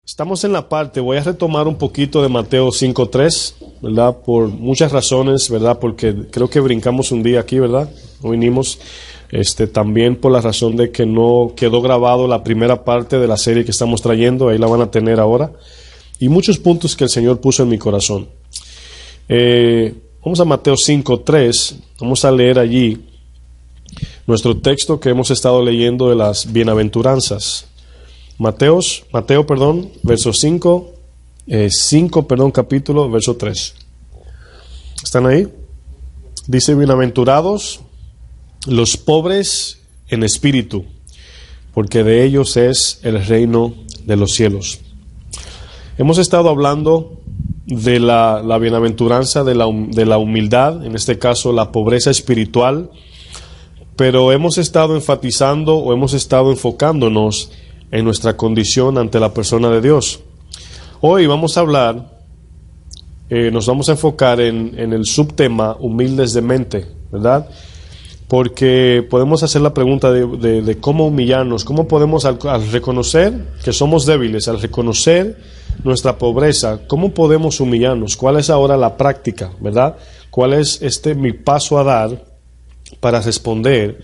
Estamos en la parte, voy a retomar un poquito de Mateo 5:3, ¿verdad? Por muchas razones, ¿verdad? Porque creo que brincamos un día aquí, ¿verdad? No vinimos, también por la razón de que no quedó grabado la primera parte de la serie que estamos trayendo, ahí la van a tener ahora, y muchos puntos que el Señor puso en mi corazón. Vamos a Mateo 5:3, vamos a leer allí nuestro texto que hemos estado leyendo de las bienaventuranzas. Mateo, verso 5, capítulo, verso 3. ¿Están ahí? Dice: bienaventurados los pobres en espíritu, porque de ellos es el reino de los cielos. Hemos estado hablando de la bienaventuranza de la humildad, en este caso la pobreza espiritual, pero hemos estado enfatizando o hemos estado enfocándonos en nuestra condición ante la persona de Dios. Hoy vamos a hablar, nos vamos a enfocar en el subtema humildes de mente, ¿verdad? Porque podemos hacer la pregunta de cómo humillarnos, cómo podemos al reconocer que somos débiles, al reconocer nuestra pobreza, cómo podemos humillarnos, cuál es ahora la práctica, ¿verdad? ¿Cuál es mi paso a dar para responder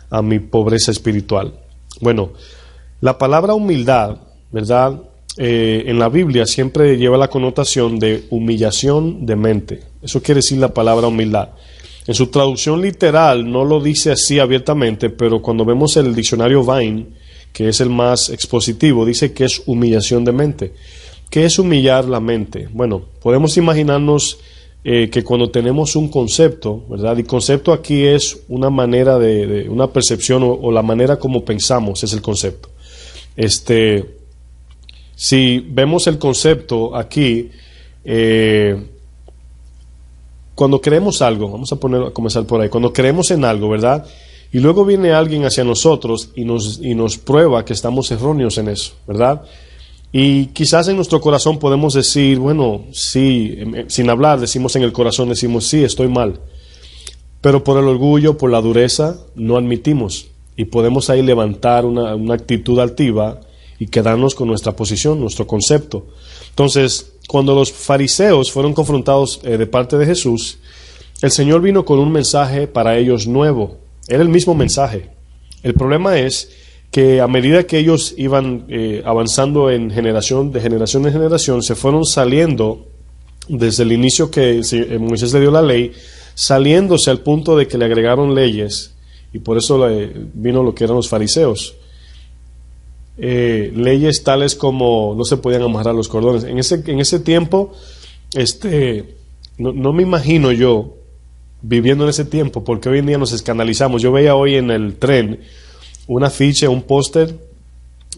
a mi pobreza espiritual? Bueno, la palabra humildad, ¿verdad? En la Biblia siempre lleva la connotación de humillación de mente. Eso quiere decir la palabra humildad. En su traducción literal no lo dice así abiertamente, pero cuando vemos el diccionario Vine, que es el más expositivo, dice que es humillación de mente. ¿Qué es humillar la mente? Bueno, podemos imaginarnos que cuando tenemos un concepto, ¿verdad? Y concepto aquí es una manera de una percepción o la manera como pensamos, es el concepto. Si vemos el concepto aquí, cuando creemos algo, vamos a comenzar por ahí, cuando creemos en algo, ¿verdad? Y luego viene alguien hacia nosotros y nos prueba que estamos erróneos en eso, ¿verdad? Y quizás en nuestro corazón podemos decir, bueno, sí, sin hablar, decimos en el corazón, decimos, sí, estoy mal. Pero por el orgullo, por la dureza, no admitimos. Y podemos ahí levantar una actitud altiva y quedarnos con nuestra posición, nuestro concepto. Entonces, cuando los fariseos fueron confrontados de parte de Jesús, el Señor vino con un mensaje para ellos nuevo. Era el mismo mensaje. El problema es que a medida que ellos iban avanzando de generación en generación, se fueron saliendo desde el inicio que Moisés le dio la ley, saliéndose al punto de que le agregaron leyes, y por eso vino lo que eran los fariseos. Leyes tales como no se podían amarrar los cordones. En ese tiempo, no me imagino yo viviendo en ese tiempo, porque hoy en día nos escandalizamos. Yo veía hoy en el tren un afiche, un póster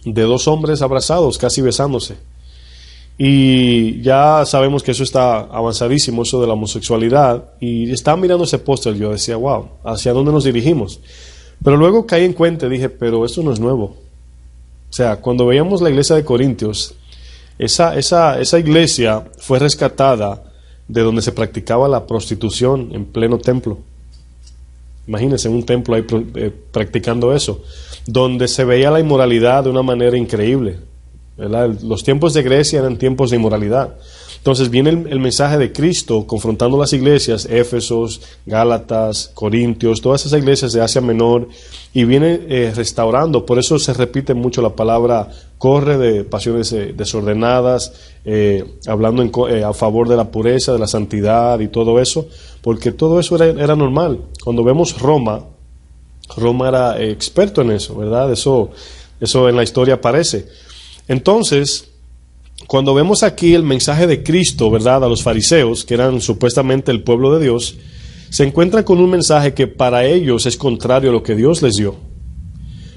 de dos hombres abrazados, casi besándose. Y ya sabemos que eso está avanzadísimo, eso de la homosexualidad. Y estaba mirando ese póster, yo decía, wow, ¿hacia dónde nos dirigimos? Pero luego caí en cuenta y dije, pero esto no es nuevo. O sea, cuando veíamos la iglesia de Corintios, esa iglesia fue rescatada de donde se practicaba la prostitución en pleno templo. Imagínense un templo ahí practicando eso, donde se veía la inmoralidad de una manera increíble, ¿verdad? Los tiempos de Grecia eran tiempos de inmoralidad. Entonces viene el mensaje de Cristo confrontando las iglesias, Éfesos, Gálatas, Corintios, todas esas iglesias de Asia Menor, y viene restaurando. Por eso se repite mucho la palabra corre de pasiones desordenadas, hablando a favor de la pureza, de la santidad y todo eso, porque todo eso era normal. Cuando vemos Roma era experto en eso, ¿verdad? Eso en la historia aparece. Entonces, cuando vemos aquí el mensaje de Cristo, ¿verdad?, a los fariseos, que eran supuestamente el pueblo de Dios, se encuentran con un mensaje que para ellos es contrario a lo que Dios les dio.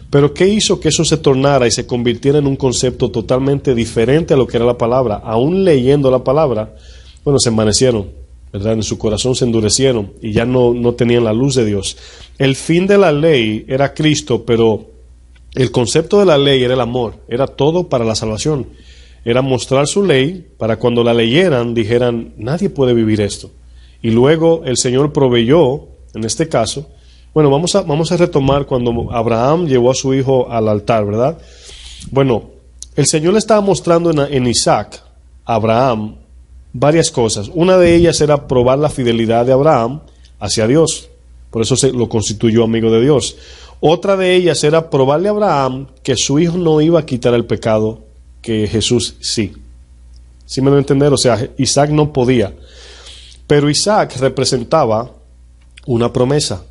Pero ¿qué hizo que eso se tornara y se convirtiera en un concepto totalmente diferente a lo que era la palabra? Aún leyendo la palabra, bueno, se envanecieron, ¿verdad? En su corazón se endurecieron y ya no tenían la luz de Dios. El fin de la ley era Cristo, pero el concepto de la ley era el amor, era todo para la salvación. Era mostrar su ley para cuando la leyeran dijeran, nadie puede vivir esto. Y luego el Señor proveyó, en este caso, bueno, vamos a retomar cuando Abraham llevó a su hijo al altar, ¿verdad? Bueno, el Señor le estaba mostrando en Isaac, a Abraham, varias cosas. Una de ellas era probar la fidelidad de Abraham hacia Dios. Por eso se lo constituyó amigo de Dios. Otra de ellas era probarle a Abraham que su hijo no iba a quitar el pecado, que Jesús sí. ¿Sí me lo entender? O sea, Isaac no podía. Pero Isaac representaba una promesa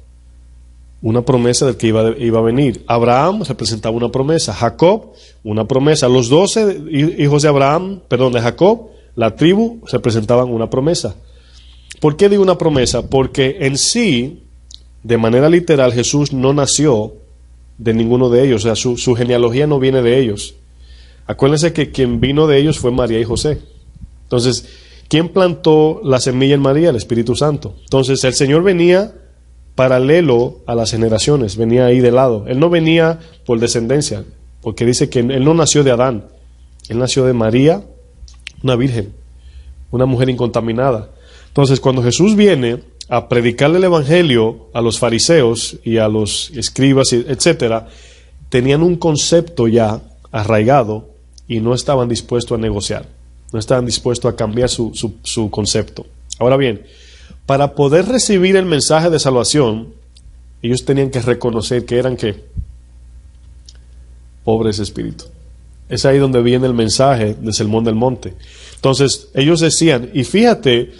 del que iba a venir. Abraham representaba una promesa. Jacob, una promesa. Los 12 hijos de Jacob, la tribu, representaban una promesa. ¿Por qué digo una promesa? Porque en sí, de manera literal, Jesús no nació de ninguno de ellos. O sea, su genealogía no viene de ellos. Acuérdense que quien vino de ellos fue María y José. Entonces, ¿quién plantó la semilla en María? El Espíritu Santo. Entonces, el Señor venía paralelo a las generaciones, venía ahí de lado. Él no venía por descendencia, porque dice que Él no nació de Adán. Él nació de María, una virgen, una mujer incontaminada. Entonces, cuando Jesús viene a predicarle el Evangelio a los fariseos y a los escribas, etcétera, tenían un concepto ya arraigado y no estaban dispuestos a negociar, no estaban dispuestos a cambiar su concepto. Ahora bien, para poder recibir el mensaje de salvación, ellos tenían que reconocer que eran ¿qué? Pobres de espíritu. Es ahí donde viene el mensaje del Sermón del Monte. Entonces, ellos decían, y fíjate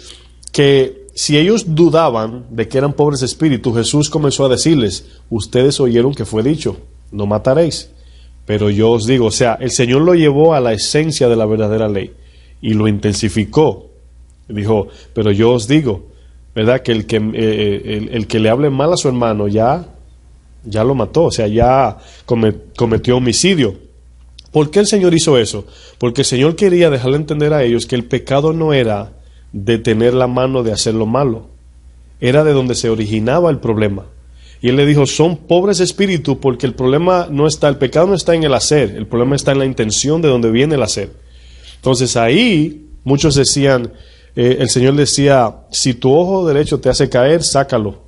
que si ellos dudaban de que eran pobres de espíritu, Jesús comenzó a decirles, ustedes oyeron que fue dicho, no mataréis. Pero yo os digo, o sea, el Señor lo llevó a la esencia de la verdadera ley y lo intensificó. Dijo, pero yo os digo, ¿verdad? Que el que le hable mal a su hermano ya lo mató, o sea, ya cometió homicidio. ¿Por qué el Señor hizo eso? Porque el Señor quería dejarle entender a ellos que el pecado no era de tener la mano de hacer lo malo, era de donde se originaba el problema. Y Él le dijo, son pobres de espíritu porque el pecado no está en el hacer, el problema está en la intención de donde viene el hacer. Entonces ahí muchos decían, el Señor decía, si tu ojo derecho te hace caer, sácalo.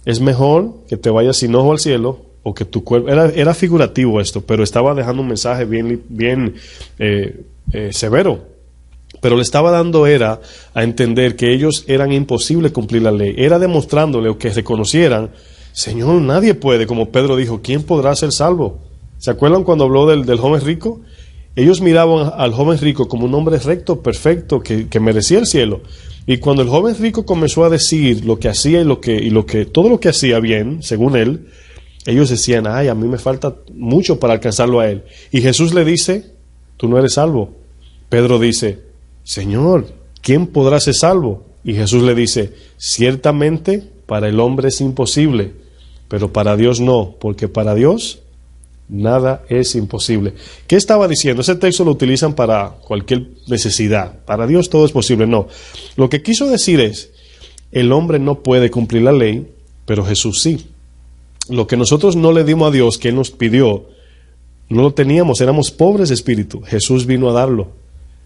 Es mejor que te vayas sin ojo al cielo o que tu cuerpo... Era figurativo esto, pero estaba dejando un mensaje bien severo. Pero le estaba dando a entender que ellos eran imposible cumplir la ley. Era demostrándole o que reconocieran, Señor, nadie puede, como Pedro dijo, ¿quién podrá ser salvo? ¿Se acuerdan cuando habló del joven rico? Ellos miraban al joven rico como un hombre recto, perfecto, que merecía el cielo. Y cuando el joven rico comenzó a decir lo que hacía todo lo que hacía bien, según él, ellos decían, ay, a mí me falta mucho para alcanzarlo a él. Y Jesús le dice, tú no eres salvo. Pedro dice, Señor, ¿quién podrá ser salvo? Y Jesús le dice, ciertamente para el hombre es imposible, pero para Dios no, porque para Dios nada es imposible. ¿Qué estaba diciendo? Ese texto lo utilizan para cualquier necesidad. Para Dios todo es posible. No. Lo que quiso decir es, el hombre no puede cumplir la ley, pero Jesús sí. Lo que nosotros no le dimos a Dios, que Él nos pidió, no lo teníamos, éramos pobres de espíritu. Jesús vino a darlo.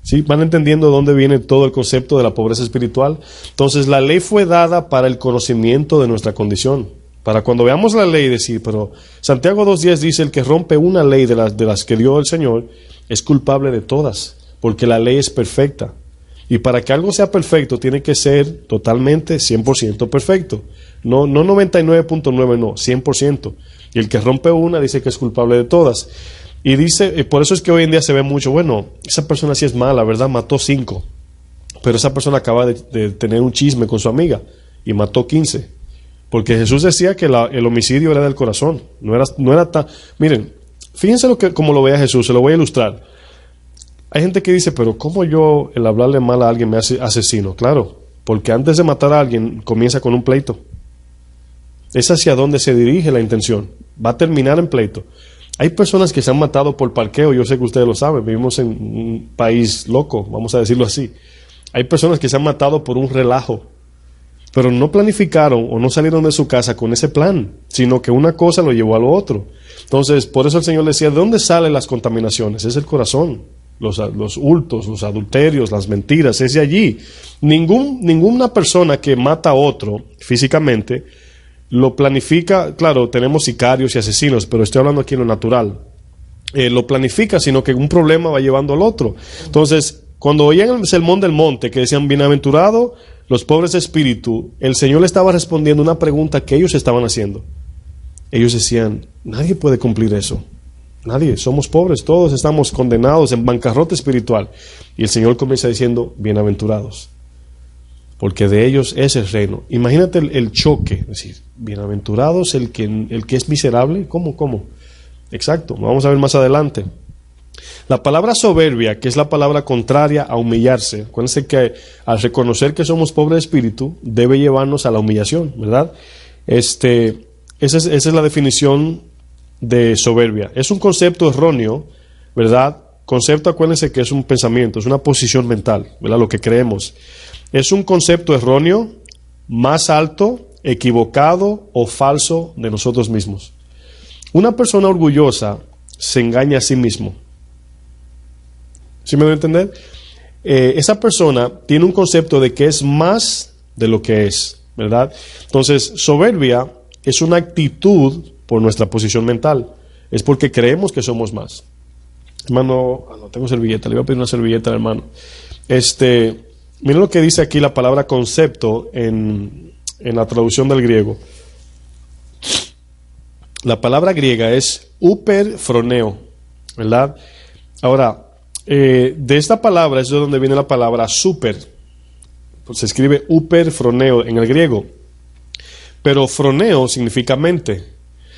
¿Sí? ¿Van entendiendo dónde viene todo el concepto de la pobreza espiritual? Entonces la ley fue dada para el conocimiento de nuestra condición. Para cuando veamos la ley decir, pero Santiago 2:10 dice, el que rompe una ley de las que dio el Señor es culpable de todas, porque la ley es perfecta. Y para que algo sea perfecto tiene que ser totalmente 100% perfecto. No 99.9, no, 100%. Y el que rompe una dice que es culpable de todas. Y dice, por eso es que hoy en día se ve mucho, bueno, esa persona sí es mala, ¿verdad? Mató 5. Pero esa persona acaba de tener un chisme con su amiga y mató 15. Porque Jesús decía que el homicidio era del corazón. No era tan... Miren, fíjense como lo veía Jesús, se lo voy a ilustrar. Hay gente que dice, pero ¿cómo yo el hablarle mal a alguien me hace asesino? Claro, porque antes de matar a alguien comienza con un pleito. Es hacia dónde se dirige la intención. Va a terminar en pleito. Hay personas que se han matado por parqueo, yo sé que ustedes lo saben, vivimos en un país loco, vamos a decirlo así. Hay personas que se han matado por un relajo, pero no planificaron o no salieron de su casa con ese plan, sino que una cosa lo llevó a lo otro. Entonces, por eso el Señor decía, ¿de dónde salen las contaminaciones? Es el corazón, los hurtos, los adulterios, las mentiras, es de allí. Ninguna persona que mata a otro físicamente lo planifica. Claro, tenemos sicarios y asesinos, pero estoy hablando aquí en lo natural. lo planifica, sino que un problema va llevando al otro. Entonces, cuando oían el sermón del monte, que decían, bienaventurados los pobres de espíritu, el Señor le estaba respondiendo una pregunta que ellos estaban haciendo. Ellos decían, nadie puede cumplir eso. Nadie, somos pobres, todos estamos condenados en bancarrota espiritual. Y el Señor comienza diciendo, bienaventurados, porque de ellos es el reino. Imagínate el choque, es decir, bienaventurados el que es miserable. ¿Cómo? Exacto, lo vamos a ver más adelante. La palabra soberbia, que es la palabra contraria a humillarse, acuérdense que al reconocer que somos pobres de espíritu, debe llevarnos a la humillación, ¿verdad? Esa es la definición de soberbia. Es un concepto erróneo, ¿verdad? Concepto, acuérdense que es un pensamiento, es una posición mental, ¿verdad? Lo que creemos. Es un concepto erróneo, más alto, equivocado o falso de nosotros mismos. Una persona orgullosa se engaña a sí mismo. ¿Sí me doy a entender? Esa persona tiene un concepto de que es más de lo que es, ¿verdad? Entonces, soberbia es una actitud por nuestra posición mental. Es porque creemos que somos más. Hermano, no tengo servilleta, le voy a pedir una servilleta al hermano. Miren lo que dice aquí la palabra concepto en la traducción del griego. La palabra griega es uperfroneo, ¿verdad? Ahora, de esta palabra es de donde viene la palabra super. Pues se escribe uperfroneo en el griego. Pero froneo significa mente.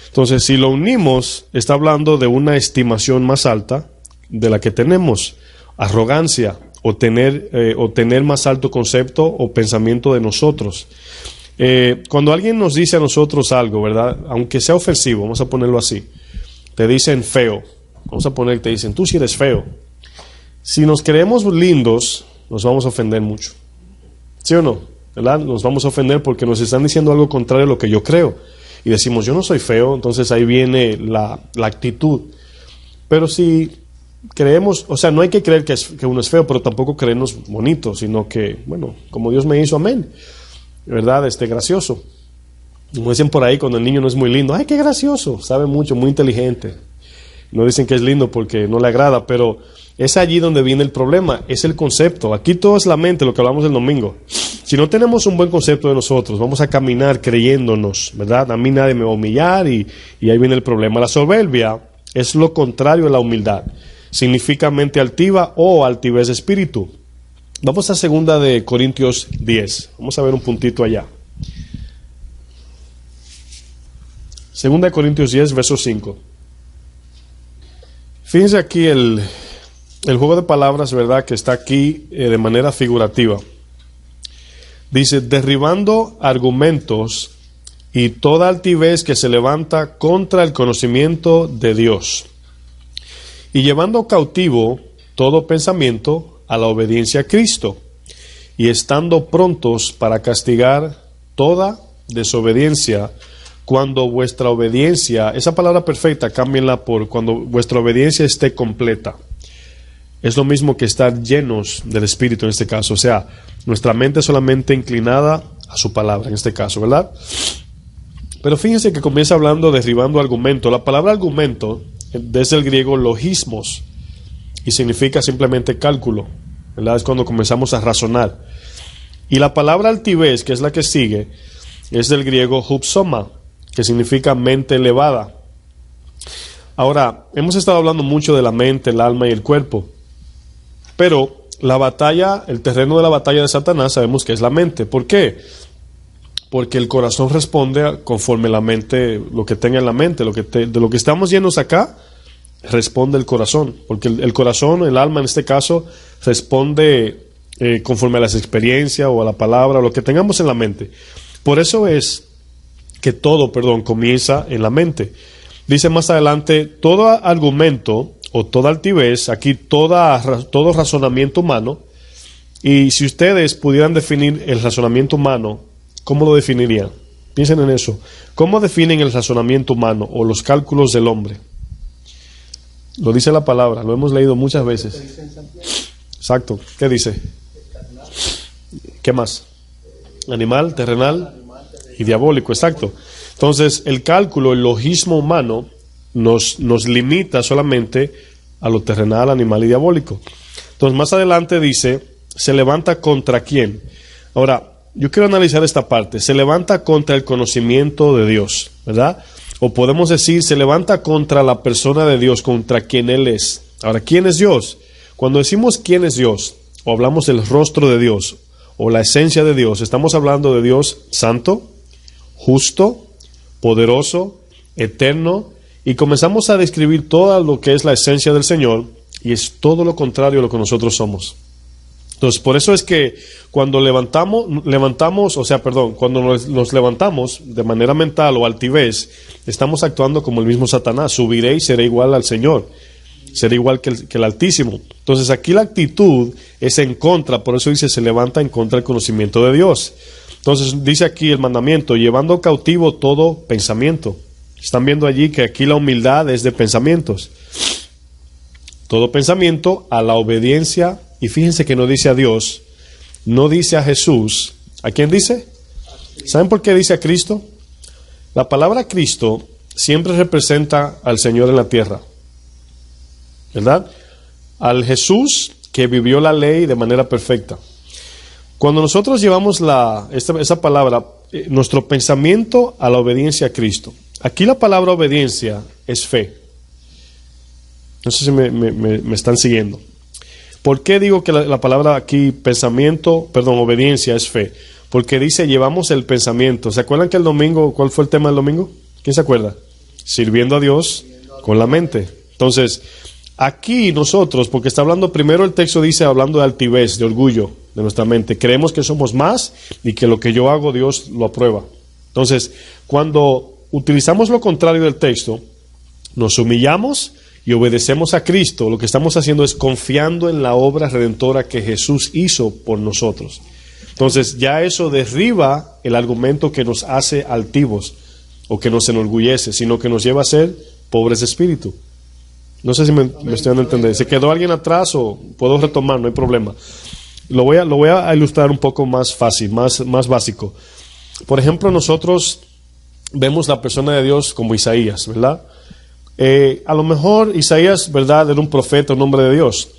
Entonces, si lo unimos, está hablando de una estimación más alta de la que tenemos. Arrogancia, o tener más alto concepto o pensamiento de nosotros. Cuando alguien nos dice a nosotros algo, ¿verdad? Aunque sea ofensivo, vamos a ponerlo así. Te dicen feo. Vamos a poner, te dicen, tú sí eres feo. Si nos creemos lindos, nos vamos a ofender mucho. ¿Sí o no? ¿Verdad? Nos vamos a ofender porque nos están diciendo algo contrario a lo que yo creo. Y decimos, yo no soy feo, entonces ahí viene la actitud. Pero si creemos, o sea, no hay que creer que uno es feo, pero tampoco creernos bonito, sino que, bueno, como Dios me hizo, amén. ¿Verdad? Gracioso. Como dicen por ahí, cuando el niño no es muy lindo, ¡ay, qué gracioso! Sabe mucho, muy inteligente. No dicen que es lindo porque no le agrada, pero es allí donde viene el problema, es el concepto. Aquí todo es la mente, lo que hablamos el domingo. Si no tenemos un buen concepto de nosotros, vamos a caminar creyéndonos, ¿verdad? A mí nadie me va a humillar y ahí viene el problema. La soberbia es lo contrario a la humildad. Significa mente altiva o altivez de espíritu. Vamos a 2 de Corintios 10. Vamos a ver un puntito allá. 2 de Corintios 10, verso 5. Fíjense aquí el juego de palabras, ¿verdad? Que está aquí de manera figurativa. Dice, derribando argumentos y toda altivez que se levanta contra el conocimiento de Dios. Y llevando cautivo todo pensamiento a la obediencia a Cristo, y estando prontos para castigar toda desobediencia, cuando vuestra obediencia, esa palabra perfecta, cámbienla por cuando vuestra obediencia esté completa. Es lo mismo que estar llenos del Espíritu en este caso, o sea, nuestra mente solamente inclinada a su palabra en este caso, ¿verdad? Pero fíjense que comienza hablando derribando argumento. La palabra argumento, desde el griego logismos, y significa simplemente cálculo, ¿verdad? Es cuando comenzamos a razonar. Y la palabra altivez, que es la que sigue, es del griego hupsoma, que significa mente elevada. Ahora, hemos estado hablando mucho de la mente, el alma y el cuerpo, pero la batalla, el terreno de la batalla de Satanás sabemos que es la mente. ¿Por qué? Porque el corazón responde conforme la mente, lo que tenga en la mente, de lo que estamos llenos acá, responde el corazón, porque el corazón, el alma en este caso, responde conforme a las experiencias o a la palabra, o lo que tengamos en la mente. Por eso es que todo, comienza en la mente. Dice más adelante, todo argumento o toda altivez, aquí todo razonamiento humano, y si ustedes pudieran definir el razonamiento humano, ¿cómo lo definirían? Piensen en eso. ¿Cómo definen el razonamiento humano o los cálculos del hombre? Lo dice la palabra, lo hemos leído muchas veces. Exacto. ¿Qué dice? ¿Qué más? Animal, terrenal y diabólico, exacto. Entonces, el cálculo, el logismo humano, nos limita solamente a lo terrenal, animal y diabólico. Entonces más adelante dice, ¿se levanta contra quién? Ahora, yo quiero analizar esta parte. Se levanta contra el conocimiento de Dios, ¿verdad? O podemos decir, se levanta contra la persona de Dios, contra quien Él es. Ahora, ¿quién es Dios? Cuando decimos quién es Dios, o hablamos del rostro de Dios, o la esencia de Dios, estamos hablando de Dios santo, justo, poderoso, eterno, y comenzamos a describir todo lo que es la esencia del Señor, y es todo lo contrario a lo que nosotros somos. Entonces, por eso es que cuando cuando nos levantamos de manera mental o altivez, estamos actuando como el mismo Satanás. Subiré y seré igual al Señor, seré igual que el Altísimo. Entonces, aquí la actitud es en contra, por eso dice, se levanta en contra del conocimiento de Dios. Entonces, dice aquí el mandamiento, llevando cautivo todo pensamiento. Están viendo allí que aquí la humildad es de pensamientos. Todo pensamiento a la obediencia. Y fíjense que no dice a Dios, no dice a Jesús. ¿A quién dice? ¿Saben por qué dice a Cristo? La palabra Cristo siempre representa al Señor en la tierra, ¿verdad? Al Jesús que vivió la ley de manera perfecta. Cuando nosotros llevamos esa palabra, nuestro pensamiento a la obediencia a Cristo. Aquí la palabra obediencia es fe. No sé si me están siguiendo. ¿Por qué digo que la palabra aquí obediencia es fe? Porque dice, llevamos el pensamiento. ¿Se acuerdan que el domingo, cuál fue el tema del domingo? ¿Quién se acuerda? Sirviendo a Dios con la mente. Entonces, aquí nosotros, porque está hablando, primero el texto dice, hablando de altivez, de orgullo de nuestra mente. Creemos que somos más y que lo que yo hago Dios lo aprueba. Entonces, cuando utilizamos lo contrario del texto, nos humillamos y obedecemos a Cristo, lo que estamos haciendo es confiando en la obra redentora que Jesús hizo por nosotros. Entonces ya eso derriba el argumento que nos hace altivos o que nos enorgullece, sino que nos lleva a ser pobres de espíritu. No sé si me estoy dando a entender. ¿Se quedó alguien atrás o puedo retomar? No hay problema. Lo voy a ilustrar un poco más fácil, más básico. Por ejemplo, nosotros vemos la persona de Dios como Isaías, ¿verdad? A lo mejor Isaías, ¿verdad?, era un profeta, un hombre de Dios,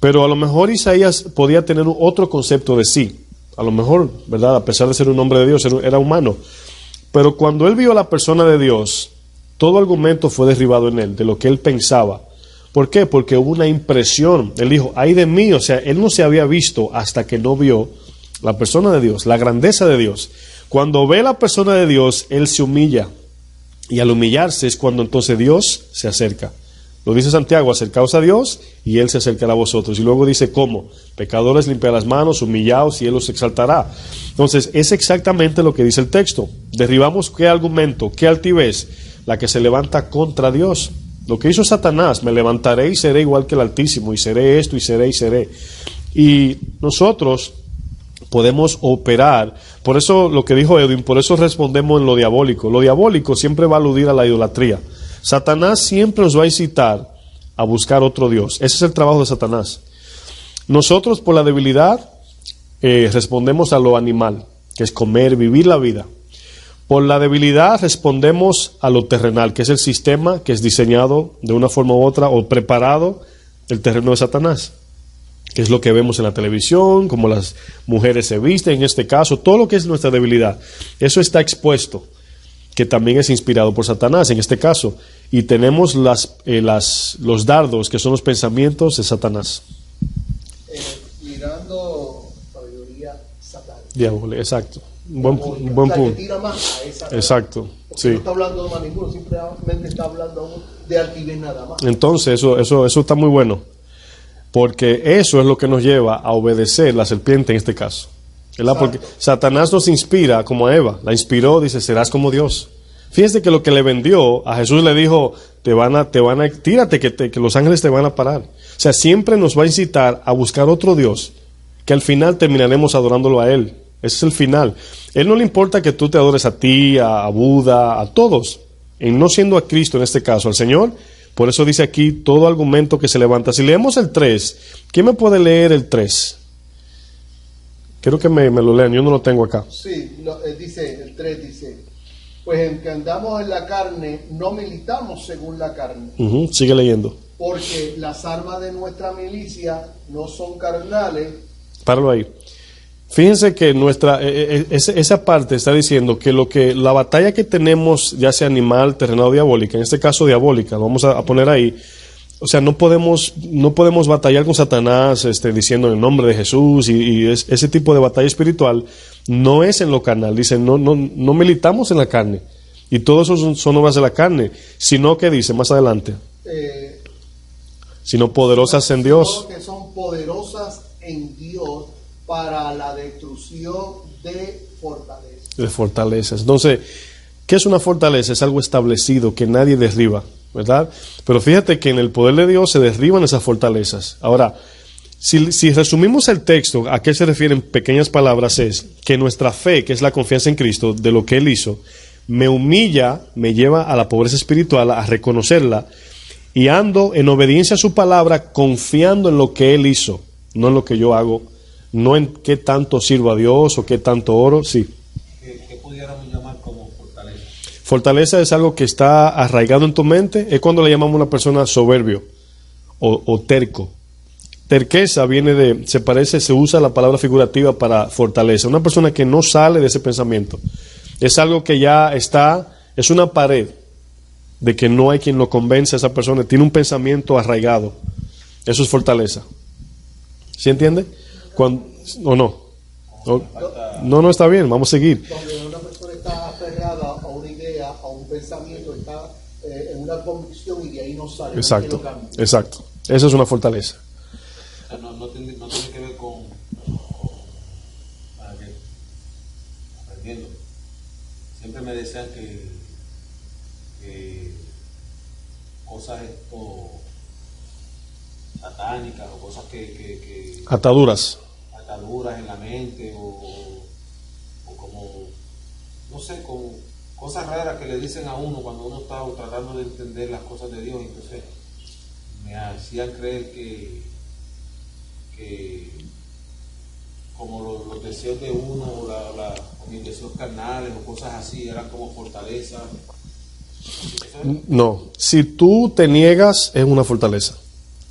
pero a lo mejor Isaías podía tener otro concepto de sí, a lo mejor, ¿verdad?, a pesar de ser un hombre de Dios, era humano, pero cuando él vio a la persona de Dios, todo argumento fue derribado en él, de lo que él pensaba. ¿Por qué? Porque hubo una impresión. Él dijo, ay de mí, o sea, él no se había visto hasta que no vio la persona de Dios, la grandeza de Dios. Cuando ve la persona de Dios, él se humilla. Y al humillarse es cuando entonces Dios se acerca. Lo dice Santiago, acercaos a Dios y Él se acercará a vosotros. Y luego dice, ¿cómo? Pecadores, limpiad las manos, humillaos y Él os exaltará. Entonces, es exactamente lo que dice el texto. Derribamos qué argumento, qué altivez, la que se levanta contra Dios. Lo que hizo Satanás, me levantaré y seré igual que el Altísimo, y seré esto, y seré, y seré. Y nosotros podemos operar. Por eso lo que dijo Edwin, por eso respondemos en lo diabólico. Lo diabólico siempre va a aludir a la idolatría. Satanás siempre nos va a incitar a buscar otro Dios. Ese es el trabajo de Satanás. Nosotros por la debilidad respondemos a lo animal, que es comer, vivir la vida. Por la debilidad respondemos a lo terrenal, que es el sistema que es diseñado de una forma u otra o preparado el terreno de Satanás, que es lo que vemos en la televisión, como las mujeres se visten, en este caso, todo lo que es nuestra debilidad. Eso está expuesto, que también es inspirado por Satanás en este caso. Y tenemos los dardos, que son los pensamientos de Satanás. Mirando sabiduría satánica. Diablo, exacto. Un buen punto. Que tira más a esa. Exacto. Sí. No está hablando de más ninguno, simplemente está hablando de altivez nada más. Entonces, eso está muy bueno. Porque eso es lo que nos lleva a obedecer la serpiente en este caso. ¿Verdad? Porque Satanás nos inspira como a Eva. La inspiró, dice, serás como Dios. Fíjense que lo que le vendió, a Jesús le dijo, tírate que los ángeles te van a parar. O sea, siempre nos va a incitar a buscar otro Dios, que al final terminaremos adorándolo a Él. Ese es el final. Él no le importa que tú te adores a ti, a Buda, a todos. En no siendo a Cristo en este caso, al Señor. Por eso dice aquí todo argumento que se levanta. Si leemos el 3, ¿quién me puede leer el 3? Quiero que me lo lean, yo no lo tengo acá. Sí, dice, el 3 dice, Pues en que andamos en la carne, no militamos según la carne, Sigue leyendo. porque las armas de nuestra milicia no son carnales. Páralo ahí. Fíjense que esa parte está diciendo que la batalla que tenemos, ya sea animal, terrenal o diabólica, en este caso diabólica, lo vamos a poner ahí. O sea, no podemos batallar con Satanás diciendo en el nombre de Jesús ese tipo de batalla espiritual no es en lo carnal. Dice, no militamos en la carne. Y todo eso son obras de la carne. Sino que dice más adelante, sino poderosas en Dios. Que son poderosas en Dios para la destrucción de fortalezas. De fortalezas. Entonces, ¿qué es una fortaleza? Es algo establecido que nadie derriba, ¿verdad? Pero fíjate que en el poder de Dios se derriban esas fortalezas. Ahora, si resumimos el texto, ¿a qué se refiere en pequeñas palabras? Es que nuestra fe, que es la confianza en Cristo, de lo que Él hizo, me humilla, me lleva a la pobreza espiritual, a reconocerla, y ando en obediencia a su palabra, confiando en lo que Él hizo, no en lo que yo hago, no en qué tanto sirvo a Dios o qué tanto oro, sí. ¿Qué pudiéramos llamar como fortaleza? Fortaleza es algo que está arraigado en tu mente, es cuando le llamamos a una persona soberbio o terco. Terqueza viene se usa la palabra figurativa para fortaleza. Una persona que no sale de ese pensamiento. Es algo que ya está, es una pared de que no hay quien lo convence a esa persona, tiene un pensamiento arraigado. Eso es fortaleza. ¿Sí entiende? ¿O no? No está bien, vamos a seguir. Donde una persona está aferrada a una idea, a un pensamiento, está en una convicción y de ahí no sale. Exacto. Esa es una fortaleza. No tiene que ver con aprendiendo. Siempre me decían que cosas satánicas o cosas que ataduras en la mente o como, no sé, como cosas raras que le dicen a uno cuando uno está tratando de entender las cosas de Dios. Entonces me hacían creer que como los deseos de uno o mis deseos carnales o cosas así eran como fortaleza. No, si tú te niegas es una fortaleza,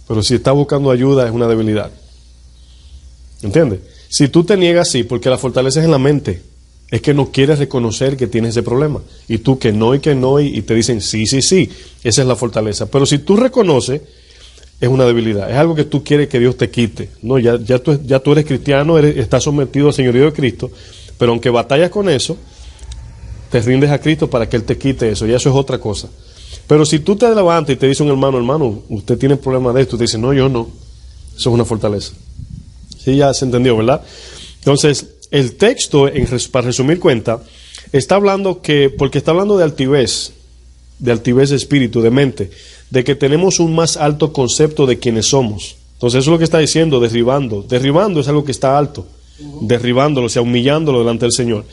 pero si estás buscando ayuda es una debilidad. ¿Entiendes? Si tú te niegas, sí, porque la fortaleza es en la mente, es que no quieres reconocer que tienes ese problema, y tú que no y te dicen sí, esa es la fortaleza. Pero si tú reconoces, es una debilidad, es algo que tú quieres que Dios te quite. No, ya tú eres cristiano, estás sometido al señorío de Cristo, pero aunque batallas con eso, te rindes a Cristo para que Él te quite eso, y eso es otra cosa. Pero si tú te levantas y te dice un hermano, usted tiene problema de esto, te dice, no, yo no, eso es una fortaleza. Sí, ya se entendió, ¿verdad? Entonces, el texto, para resumir cuenta, está hablando porque está hablando de altivez de espíritu, de mente, de que tenemos un más alto concepto de quiénes somos. Entonces, eso es lo que está diciendo, derribando. Derribando es algo que está alto, derribándolo, o sea, humillándolo delante del Señor.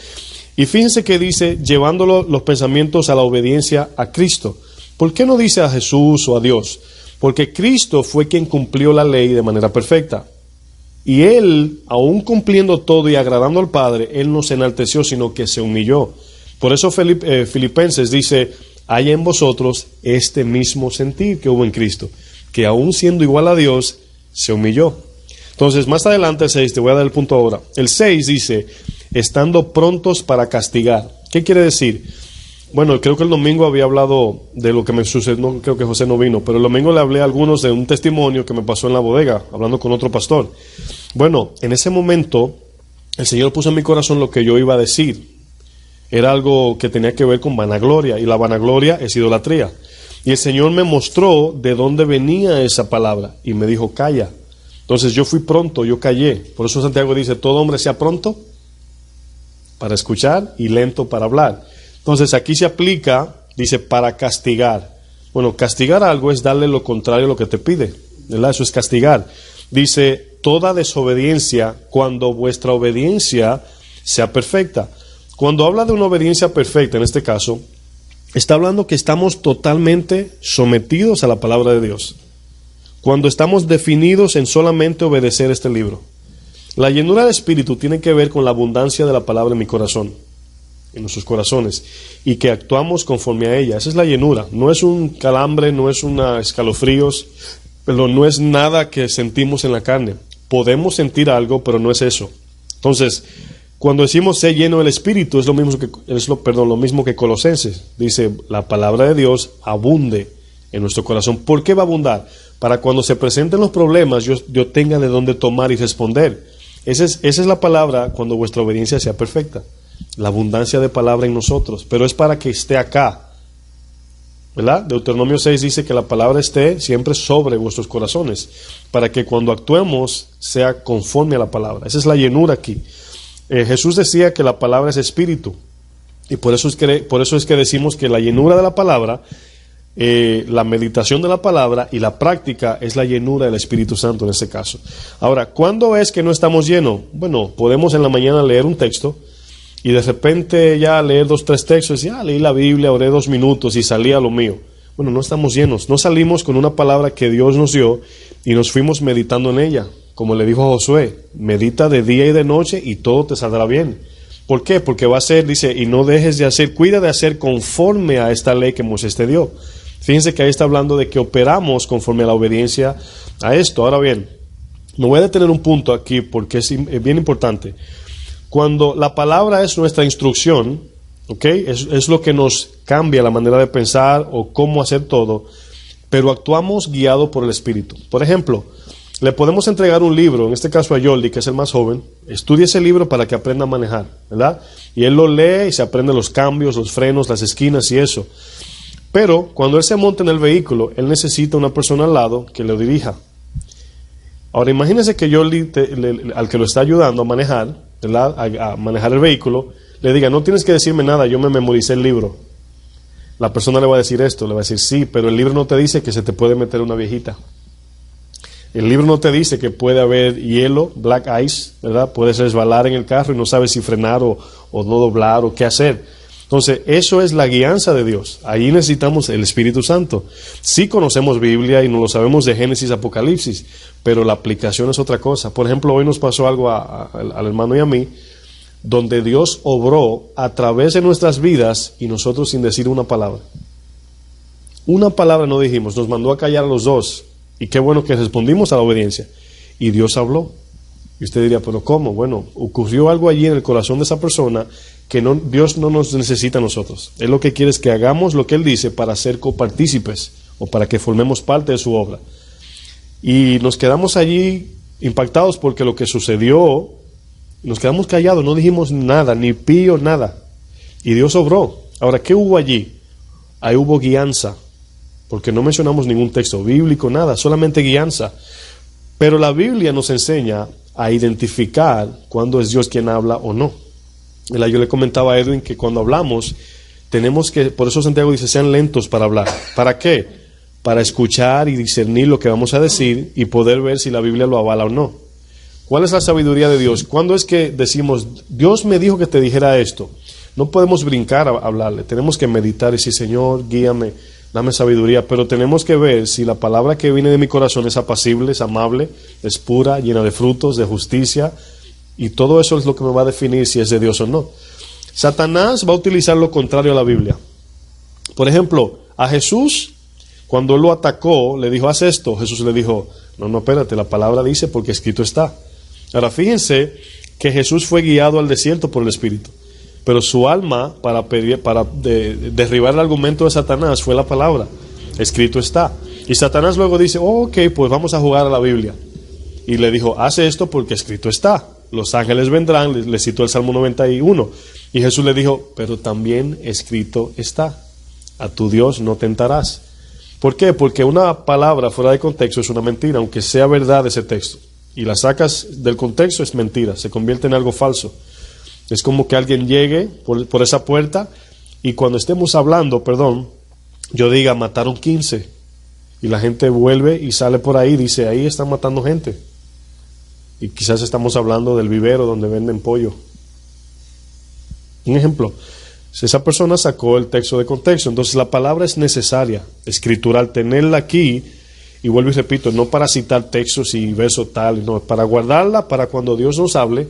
Y fíjense que dice, llevándolo los pensamientos a la obediencia a Cristo. ¿Por qué no dice a Jesús o a Dios? Porque Cristo fue quien cumplió la ley de manera perfecta. Y Él, aún cumpliendo todo y agradando al Padre, Él no se enalteció, sino que se humilló. Por eso Filipenses dice, hay en vosotros este mismo sentir que hubo en Cristo, que aún siendo igual a Dios, se humilló. Entonces, más adelante el 6, te voy a dar el punto ahora. El 6 dice, estando prontos para castigar. ¿Qué quiere decir? Bueno, creo que el domingo había hablado de lo que me sucedió, no creo que José no vino, pero el domingo le hablé a algunos de un testimonio que me pasó en la bodega, hablando con otro pastor. Bueno, en ese momento, el Señor puso en mi corazón lo que yo iba a decir. Era algo que tenía que ver con vanagloria, y la vanagloria es idolatría. Y el Señor me mostró de dónde venía esa palabra, y me dijo, calla. Entonces yo fui pronto, yo callé. Por eso Santiago dice, todo hombre sea pronto para escuchar y lento para hablar. Entonces aquí se aplica, dice, para castigar. Bueno, castigar algo es darle lo contrario a lo que te pide, ¿verdad? Eso es castigar. Dice, toda desobediencia cuando vuestra obediencia sea perfecta. Cuando habla de una obediencia perfecta, en este caso, está hablando que estamos totalmente sometidos a la palabra de Dios. Cuando estamos definidos en solamente obedecer este libro. La llenura del Espíritu tiene que ver con la abundancia de la palabra en mi corazón. en nuestros corazones y que actuamos conforme a ella. Esa es la llenura. No es un calambre, no es una escalofríos, pero no es nada que sentimos en la carne. Podemos sentir algo, pero no es eso. Entonces, cuando decimos ser lleno del Espíritu, es lo mismo que Colosenses. Dice, la palabra de Dios abunde en nuestro corazón. ¿Por qué va a abundar? Para cuando se presenten los problemas, yo tenga de dónde tomar y responder. Esa es la palabra cuando vuestra obediencia sea perfecta. La abundancia de palabra en nosotros. Pero es para que esté acá. ¿Verdad? Deuteronomio 6 dice que la palabra esté siempre sobre vuestros corazones. Para que cuando actuemos sea conforme a la palabra. Esa es la llenura aquí. Jesús decía que la palabra es espíritu. Y por eso es que decimos que la llenura de la palabra, la meditación de la palabra y la práctica es la llenura del Espíritu Santo en este caso. Ahora, ¿cuándo es que no estamos llenos? Bueno, podemos en la mañana leer un texto y de repente ya leer 2, 3 textos y leí la Biblia, oré 2 minutos y salí a lo mío. Bueno, no estamos llenos, no salimos con una palabra que Dios nos dio y nos fuimos meditando en ella. Como le dijo a Josué, medita de día y de noche y todo te saldrá bien. ¿Por qué? Porque va a ser, dice, y no dejes de hacer, cuida de hacer conforme a esta ley que Moisés te dio. Fíjense que ahí está hablando de que operamos conforme a la obediencia a esto. Ahora bien, me voy a detener un punto aquí porque es bien importante. Cuando la palabra es nuestra instrucción, ¿ok? Es lo que nos cambia la manera de pensar o cómo hacer todo, pero actuamos guiado por el Espíritu. Por ejemplo, le podemos entregar un libro, en este caso a Yoldi, que es el más joven, estudie ese libro para que aprenda a manejar, ¿verdad? Y él lo lee y se aprende los cambios, los frenos, las esquinas y eso. Pero cuando él se monta en el vehículo, él necesita una persona al lado que lo dirija. Ahora imagínese que Yoldi, al que lo está ayudando a manejar, ¿verdad? A manejar el vehículo, le diga, no tienes que decirme nada, yo me memoricé el libro. La persona le va a decir esto, le va a decir, sí, pero el libro no te dice que se te puede meter una viejita. El libro no te dice que puede haber hielo, black ice, ¿verdad? Puedes resbalar en el carro y no sabes si frenar o no doblar o qué hacer. Entonces, eso es la guianza de Dios. Ahí necesitamos el Espíritu Santo. Sí conocemos Biblia y nos lo sabemos de Génesis, Apocalipsis, pero la aplicación es otra cosa. Por ejemplo, hoy nos pasó algo al hermano y a mí, donde Dios obró a través de nuestras vidas y nosotros sin decir una palabra. Una palabra no dijimos, nos mandó a callar a los dos. Y qué bueno que respondimos a la obediencia. Y Dios habló. Y usted diría, ¿pero cómo? Bueno, ocurrió algo allí en el corazón de esa persona que Dios no nos necesita a nosotros. Él lo que quiere es que hagamos lo que Él dice para ser copartícipes o para que formemos parte de su obra. Y nos quedamos allí impactados porque lo que sucedió, nos quedamos callados, no dijimos nada, ni pío, nada. Y Dios obró. Ahora, ¿qué hubo allí? Ahí hubo guianza. Porque no mencionamos ningún texto bíblico, nada, solamente guianza. Pero la Biblia nos enseña a identificar cuándo es Dios quien habla o no. Yo le comentaba a Edwin que cuando hablamos, tenemos que, por eso Santiago dice, sean lentos para hablar. ¿Para qué? Para escuchar y discernir lo que vamos a decir y poder ver si la Biblia lo avala o no. ¿Cuál es la sabiduría de Dios? ¿Cuándo es que decimos, Dios me dijo que te dijera esto? No podemos brincar a hablarle, tenemos que meditar y decir, Señor, guíame, dame sabiduría, pero tenemos que ver si la palabra que viene de mi corazón es apacible, es amable, es pura, llena de frutos, de justicia, y todo eso es lo que me va a definir si es de Dios o no. Satanás va a utilizar lo contrario a la Biblia. Por ejemplo, a Jesús, cuando él lo atacó, le dijo, haz esto. Jesús le dijo, no, espérate, la palabra dice porque escrito está. Ahora, fíjense que Jesús fue guiado al desierto por el Espíritu. Pero su alma para derribar el argumento de Satanás fue la palabra. Escrito está. Y Satanás luego dice, ok, pues vamos a jugar a la Biblia. Y le dijo, haz esto porque escrito está. Los ángeles vendrán, le citó el Salmo 91. Y Jesús le dijo, pero también escrito está. A tu Dios no tentarás. ¿Por qué? Porque una palabra fuera de contexto es una mentira, aunque sea verdad ese texto. Y la sacas del contexto es mentira, se convierte en algo falso. Es como que alguien llegue por esa puerta y cuando estemos hablando, yo diga, mataron 15. Y la gente vuelve y sale por ahí y dice, ahí están matando gente. Y quizás estamos hablando del vivero donde venden pollo. Un ejemplo, si esa persona sacó el texto de contexto, entonces la palabra es necesaria, escritural, tenerla aquí, y vuelvo y repito, no para citar textos y versos tal, no, para guardarla para cuando Dios nos hable,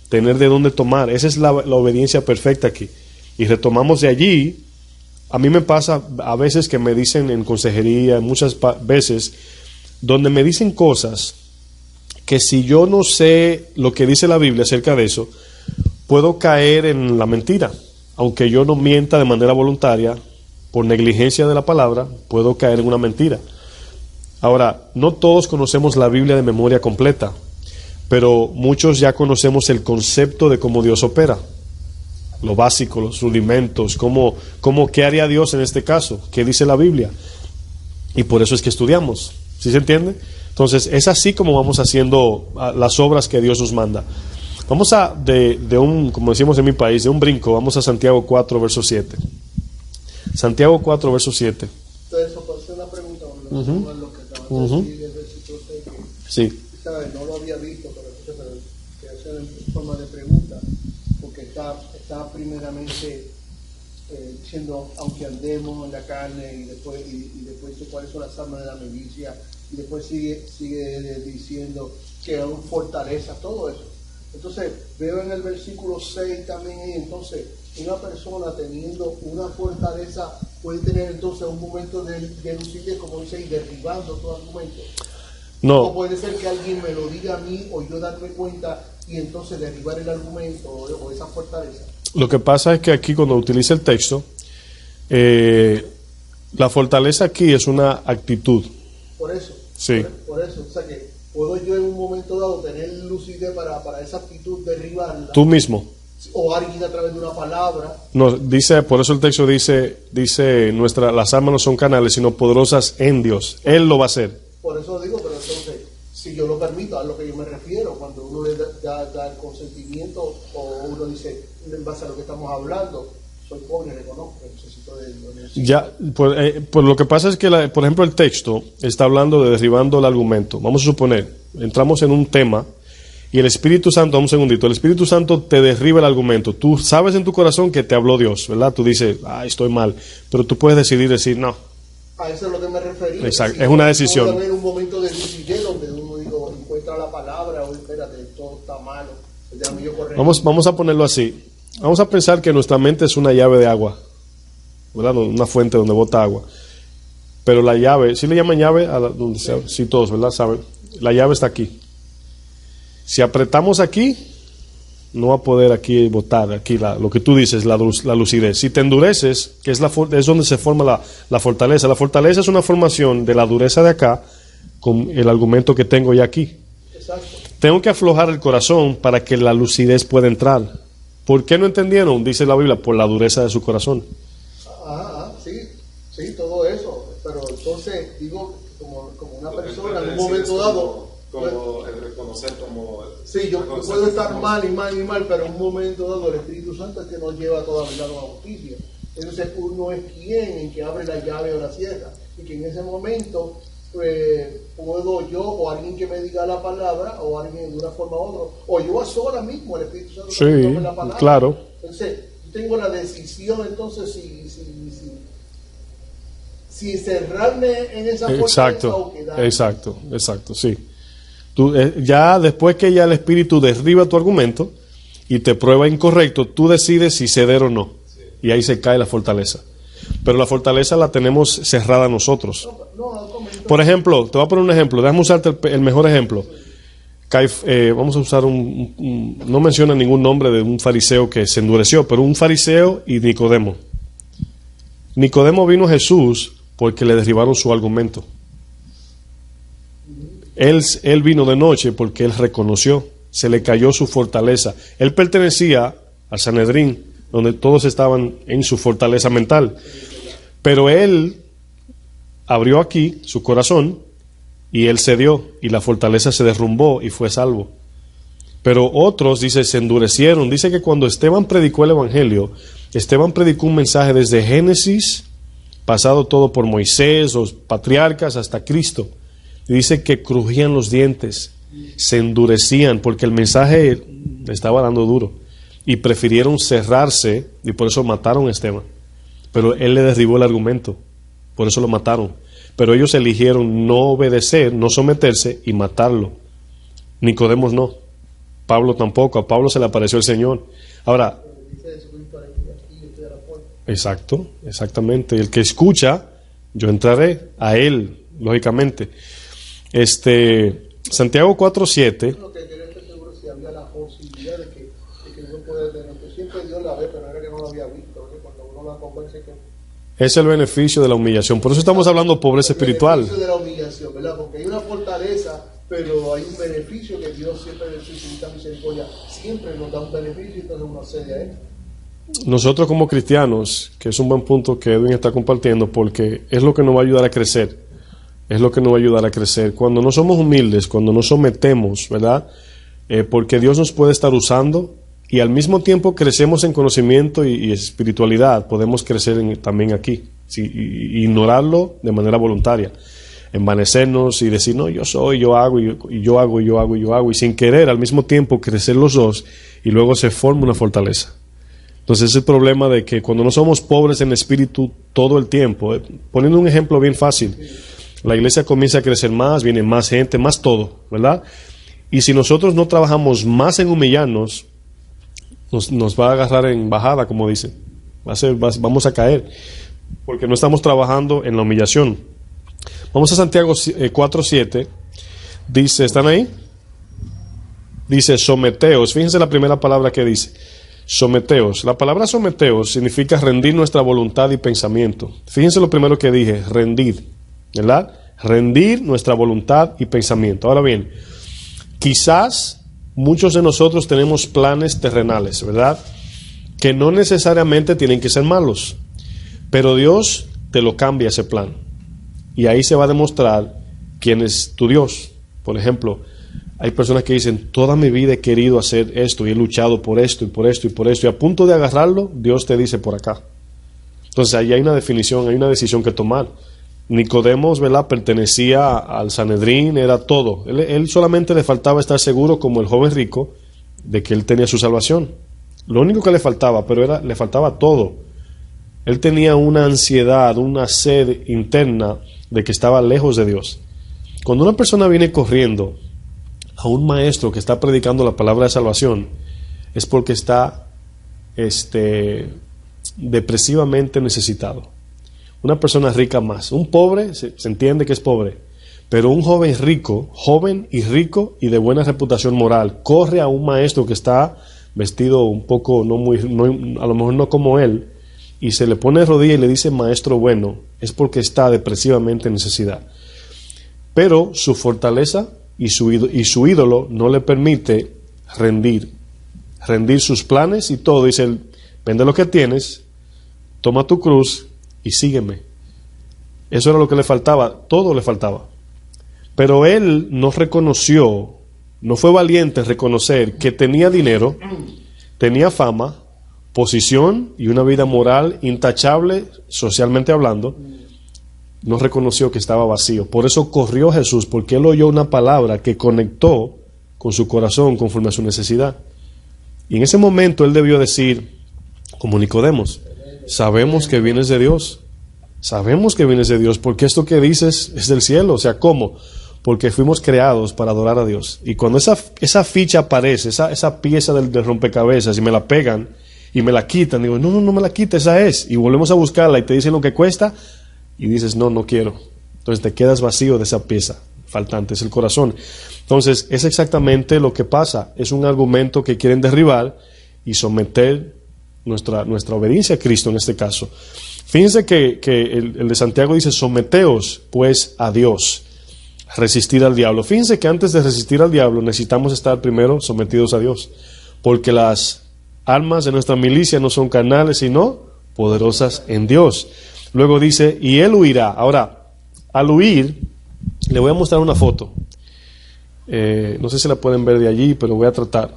tener de dónde tomar. Esa es la obediencia perfecta aquí. y retomamos de allí. A mí me pasa a veces que me dicen en consejería, muchas veces, donde me dicen cosas que si yo no sé lo que dice la Biblia acerca de eso, puedo caer en la mentira. Aunque yo no mienta de manera voluntaria, por negligencia de la palabra, puedo caer en una mentira. Ahora, no todos conocemos la Biblia de memoria completa, pero muchos ya conocemos el concepto de cómo Dios opera. Lo básico, los rudimentos, qué haría Dios en este caso, qué dice la Biblia. Y por eso es que estudiamos, ¿sí se entiende? Entonces, es así como vamos haciendo las obras que Dios nos manda. Vamos como decimos en mi país, de un brinco, vamos a Santiago 4, verso 7. Santiago 4, verso 7. Entonces, eso puede ser una pregunta, ¿no? Lo que acabas de decir, el versículo 6, que, Sí. ¿sabes? No lo había visto, pero que hacer en forma de pregunta, porque está primeramente diciendo, aunque andemos en la carne, y después dice cuáles son las armas de la milicia, y después sigue diciendo que aún fortaleza, todo eso. Entonces, veo en el versículo 6 también, entonces, una persona teniendo una fortaleza puede tener entonces un momento de lucidez, como dice, y derribando todo argumento. No. O puede ser que alguien me lo diga a mí, o yo darme cuenta, y entonces derribar el argumento, o esa fortaleza. Lo que pasa es que aquí cuando utiliza el texto, la fortaleza aquí es una actitud. Por eso. Sí. Por eso. O sea que puedo yo en un momento dado tener lucidez para esa actitud derribarla. Tú mismo. O alguien a través de una palabra. No, dice, por eso el texto dice las armas no son carnales, sino poderosas en Dios. Él lo va a hacer. Por eso digo, pero entonces, si yo lo permito, a lo que yo me refiero, cuando uno le da el consentimiento, o uno dice, en base a lo que estamos hablando, soy pobre, reconozco que necesito de Dios. Ya, pues lo que pasa es que, por ejemplo, el texto está hablando de derribando el argumento. Vamos a suponer, entramos en un tema y el Espíritu Santo, un segundito, el Espíritu Santo te derriba el argumento. Tú sabes en tu corazón que te habló Dios, ¿verdad? Tú dices, estoy mal, pero tú puedes decidir decir, no. A eso es lo que me refería. Exacto, es una decisión. Puede haber un momento de lucidez donde uno encuentra la palabra, o espérate, todo está malo, déjame yo correr. Vamos a ponerlo así. Vamos a pensar que nuestra mente es una llave de agua, ¿verdad? Una fuente donde bota agua. Pero la llave, ¿sí le llaman llave? Donde sea, sí, todos, ¿verdad? ¿Saben? La llave está aquí. Si apretamos aquí, no va a poder aquí botar, aquí lo que tú dices, la lucidez. Si te endureces, que es donde se forma la fortaleza. La fortaleza es una formación de la dureza de acá con el argumento que tengo ya aquí. Exacto. Tengo que aflojar el corazón para que la lucidez pueda entrar. ¿Por qué no entendieron? Dice la Biblia, por la dureza de su corazón. Sí, todo eso. Pero entonces, digo, como una persona en un momento dado... Como el reconocer como... Sí, yo puedo estar mal, pero en un momento dado el Espíritu Santo es que nos lleva toda la justicia. Entonces uno es quien en que abre la llave o la cierra. Y que en ese momento puedo yo, o alguien que me diga la palabra, o alguien de una forma u otra, o yo a sola mismo, el Espíritu Santo sí, me la palabra. Claro. Entonces, yo tengo la decisión entonces si cerrarme en esa fortaleza o quedarme. Exacto, sí. Tú, ya después que ya el Espíritu derriba tu argumento y te prueba incorrecto, tú decides si ceder o no. Sí. Y ahí se cae la fortaleza. Pero la fortaleza la tenemos cerrada nosotros. Por ejemplo, te voy a poner un ejemplo. Déjame usarte el mejor ejemplo. Vamos a usar no menciona ningún nombre de un fariseo que se endureció, pero un fariseo y Nicodemo. Nicodemo vino a Jesús porque le derribaron su argumento. Él vino de noche porque él reconoció, se le cayó su fortaleza. Él pertenecía al Sanedrín, donde todos estaban en su fortaleza mental. Pero él abrió aquí su corazón y él cedió y la fortaleza se derrumbó y fue salvo. Pero otros, dice, se endurecieron. Dice que cuando Esteban predicó el Evangelio, Esteban predicó un mensaje desde Génesis, pasado todo por Moisés, los patriarcas, hasta Cristo. Y dice que crujían los dientes, se endurecían, porque el mensaje le estaba dando duro. Y prefirieron cerrarse, y por eso mataron a Esteban. Pero él le derribó el argumento, por eso lo mataron. Pero ellos eligieron no obedecer, no someterse y matarlo. Nicodemos no. Pablo tampoco, a Pablo se le apareció el Señor. Ahora, Exacto, exactamente. El que escucha, yo entraré a él, lógicamente. Santiago 4:7. Lo que quería estar seguro si había la posibilidad de que uno pueda tener, que siempre Dios la ve, pero era que no la había visto, ¿no? Cuando uno la convence que Es el beneficio de la humillación. Por eso estamos hablando de pobreza espiritual. el beneficio de la humillación, ¿verdad? Porque hay una fortaleza, pero hay un beneficio que Dios siempre en su infinita misericordia siempre nos da un beneficio y entonces uno cede a él. Nosotros como cristianos, que es un buen punto que Edwin está compartiendo, porque es lo que nos va a ayudar a crecer. Es lo que nos va a ayudar a crecer. Cuando no somos humildes, cuando nos sometemos, ¿verdad? Porque Dios nos puede estar usando y al mismo tiempo crecemos en conocimiento y espiritualidad, podemos crecer también aquí, ¿sí? Y ignorarlo de manera voluntaria, envanecernos y decir, no, yo soy, yo hago, y yo hago, y sin querer al mismo tiempo crecer los dos y luego se forma una fortaleza. Entonces es el problema de que cuando no somos pobres en espíritu todo el tiempo, poniendo un ejemplo bien fácil, la iglesia comienza a crecer más, viene más gente, más todo, ¿verdad? Y si nosotros no trabajamos más en humillarnos, nos va a agarrar en bajada, como dicen. Vamos a caer, porque no estamos trabajando en la humillación. Vamos a Santiago 4:7. Dice, ¿están ahí? Dice, someteos. Fíjense la primera palabra que dice. Someteos. La palabra someteos significa rendir nuestra voluntad y pensamiento. Fíjense lo primero que dije, rendir, ¿verdad? Rendir nuestra voluntad y pensamiento. Ahora bien, quizás muchos de nosotros tenemos planes terrenales, ¿verdad? Que no necesariamente tienen que ser malos, pero Dios te lo cambia ese plan. Y ahí se va a demostrar quién es tu Dios. Por ejemplo, hay personas que dicen, toda mi vida he querido hacer esto y he luchado por esto y por esto y por esto, y a punto de agarrarlo, Dios te dice por acá. Entonces ahí hay una definición, hay una decisión que tomar. Nicodemos, ¿verdad?, pertenecía al Sanedrín, era todo. Él solamente le faltaba estar seguro, como el joven rico, de que él tenía su salvación. Lo único que le faltaba, pero le faltaba todo. Él tenía una ansiedad, una sed interna de que estaba lejos de Dios. Cuando una persona viene corriendo a un maestro que está predicando la palabra de salvación, es porque está depresivamente necesitado. Una persona rica más. Un pobre, se entiende que es pobre, pero un joven rico, joven y rico y de buena reputación moral, corre a un maestro que está vestido un poco, a lo mejor no como él, y se le pone de rodillas y le dice maestro bueno, es porque está depresivamente en necesidad. Pero su fortaleza y su ídolo no le permite rendir sus planes y todo. Dice él, vende lo que tienes, toma tu cruz y sígueme. Eso era lo que le faltaba, todo le faltaba. Pero él no reconoció, no fue valiente en reconocer que tenía dinero, tenía fama, posición y una vida moral intachable, socialmente hablando. No reconoció que estaba vacío. Por eso corrió Jesús, porque él oyó una palabra que conectó con su corazón conforme a su necesidad. Y en ese momento él debió decir, como Nicodemos, sabemos que vienes de Dios. Sabemos que vienes de Dios, porque esto que dices es del cielo. O sea, ¿cómo? Porque fuimos creados para adorar a Dios. Y cuando esa ficha aparece, esa pieza del rompecabezas, y me la pegan y me la quitan, digo, no me la quites, esa es. Y volvemos a buscarla y te dicen lo que cuesta, y dices, no quiero. Entonces te quedas vacío de esa pieza faltante, es el corazón. Entonces es exactamente lo que pasa. Es un argumento que quieren derribar y someter nuestra obediencia a Cristo en este caso. Fíjense que el de Santiago dice, someteos pues a Dios, resistir al diablo. Fíjense que antes de resistir al diablo necesitamos estar primero sometidos a Dios, porque las armas de nuestra milicia no son carnales, sino poderosas en Dios. Luego dice, y él huirá. Ahora, al huir, le voy a mostrar una foto. No sé si la pueden ver de allí, pero voy a tratar.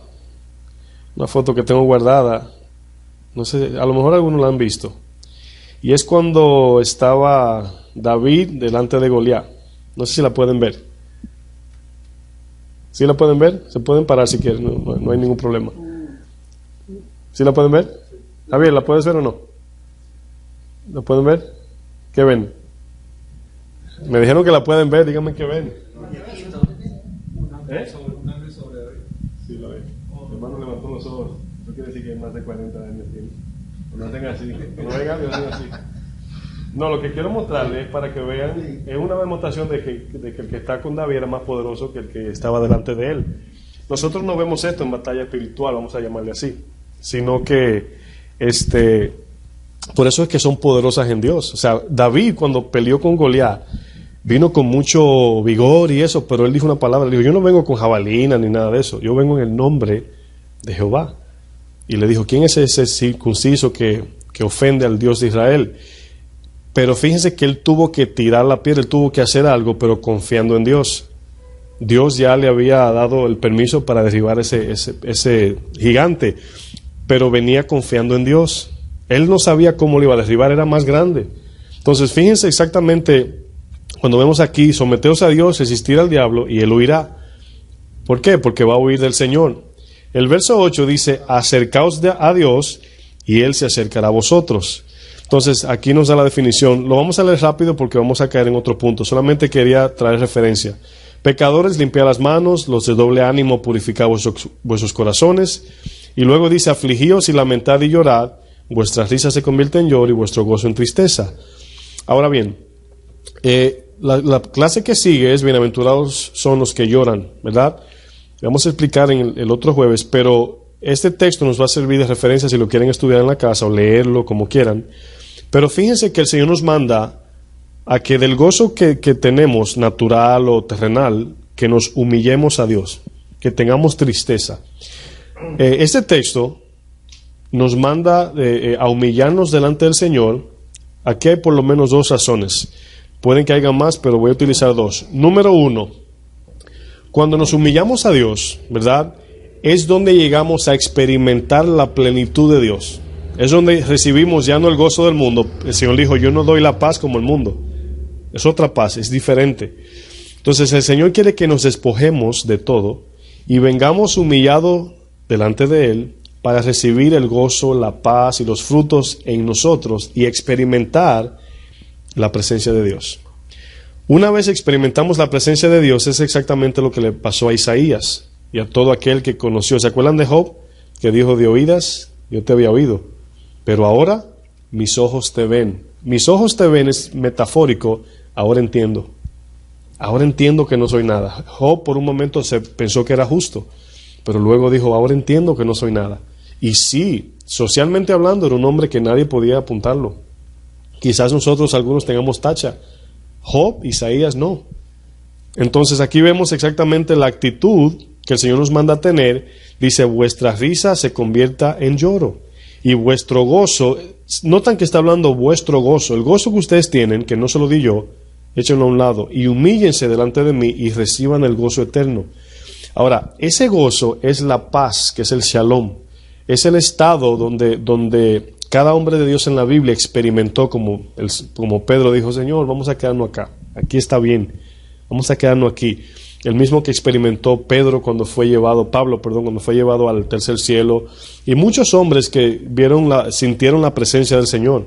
Una foto que tengo guardada. No sé, a lo mejor algunos la han visto. Y es cuando estaba David delante de Goliat. No sé si la pueden ver. ¿Sí la pueden ver? Se pueden parar si quieren, no hay ningún problema. ¿Sí la pueden ver? Javier, ¿la puedes ver o no? ¿La pueden ver? ¿Qué ven? Me dijeron que la pueden ver, díganme qué ven. ¿Eh? Sí, lo ven. El hermano levantó los ojos. Eso quiere decir que más de 40 años tiene. No tengan así, no vengan así. No, lo que quiero mostrarles es para que vean, es una demostración de que el que está con David era más poderoso que el que estaba delante de él. Nosotros no vemos esto en batalla espiritual, vamos a llamarle así, sino que por eso es que son poderosas en Dios. O sea, David cuando peleó con Goliat vino con mucho vigor y eso, pero él dijo una palabra, dijo, yo no vengo con jabalina ni nada de eso, yo vengo en el nombre de Jehová. Y le dijo, ¿quién es ese circunciso que ofende al Dios de Israel? Pero fíjense que él tuvo que tirar la piedra, él tuvo que hacer algo, pero confiando en Dios. Dios ya le había dado el permiso para derribar ese gigante, pero venía confiando en Dios. Él no sabía cómo lo iba a derribar, era más grande. Entonces fíjense exactamente, cuando vemos aquí, someteos a Dios, resistir al diablo y él huirá. ¿Por qué? Porque va a huir del Señor. El verso 8 dice, acercaos a Dios y él se acercará a vosotros. Entonces, aquí nos da la definición. Lo vamos a leer rápido porque vamos a caer en otro punto. Solamente quería traer referencia. Pecadores, limpiad las manos, los de doble ánimo, purificad vuestros corazones. Y luego dice, afligíos y lamentad y llorad, vuestra risa se convierte en lloro y vuestro gozo en tristeza. Ahora bien, la clase que sigue es, bienaventurados son los que lloran, ¿verdad? Vamos a explicar en el otro jueves, pero este texto nos va a servir de referencia si lo quieren estudiar en la casa o leerlo como quieran. Pero fíjense que el Señor nos manda a que del gozo que tenemos, natural o terrenal, que nos humillemos a Dios, que tengamos tristeza. Este texto nos manda a humillarnos delante del Señor. Aquí hay por lo menos dos razones. Pueden que haya más, pero voy a utilizar dos. Número uno, cuando nos humillamos a Dios, ¿verdad?, es donde llegamos a experimentar la plenitud de Dios. Es donde recibimos ya no el gozo del mundo. El Señor dijo, yo no doy la paz como el mundo. Es otra paz, es diferente. Entonces el Señor quiere que nos despojemos de todo y vengamos humillados delante de Él para recibir el gozo, la paz y los frutos en nosotros y experimentar la presencia de Dios. Una vez experimentamos la presencia de Dios, es exactamente lo que le pasó a Isaías y a todo aquel que conoció. ¿Se acuerdan de Job? Que dijo, de oídas yo te había oído, pero ahora mis ojos te ven. Mis ojos te ven es metafórico, ahora entiendo. Ahora entiendo que no soy nada. Job por un momento se pensó que era justo, pero luego dijo, ahora entiendo que no soy nada. Y sí, socialmente hablando, era un hombre que nadie podía apuntarlo. Quizás nosotros algunos tengamos tacha. Job, Isaías no. Entonces aquí vemos exactamente la actitud que el Señor nos manda a tener. Dice, vuestra risa se convierta en lloro y vuestro gozo. Notan que está hablando vuestro gozo, el gozo que ustedes tienen, que no se lo di yo, échenlo a un lado y humíllense delante de mí y reciban el gozo eterno. Ahora, ese gozo es la paz, que es el shalom, es el estado donde cada hombre de Dios en la Biblia experimentó, como Pedro dijo, Señor, vamos a quedarnos acá, aquí está bien, vamos a quedarnos aquí. El mismo que experimentó Pablo cuando fue llevado al tercer cielo, y muchos hombres que sintieron la presencia del Señor.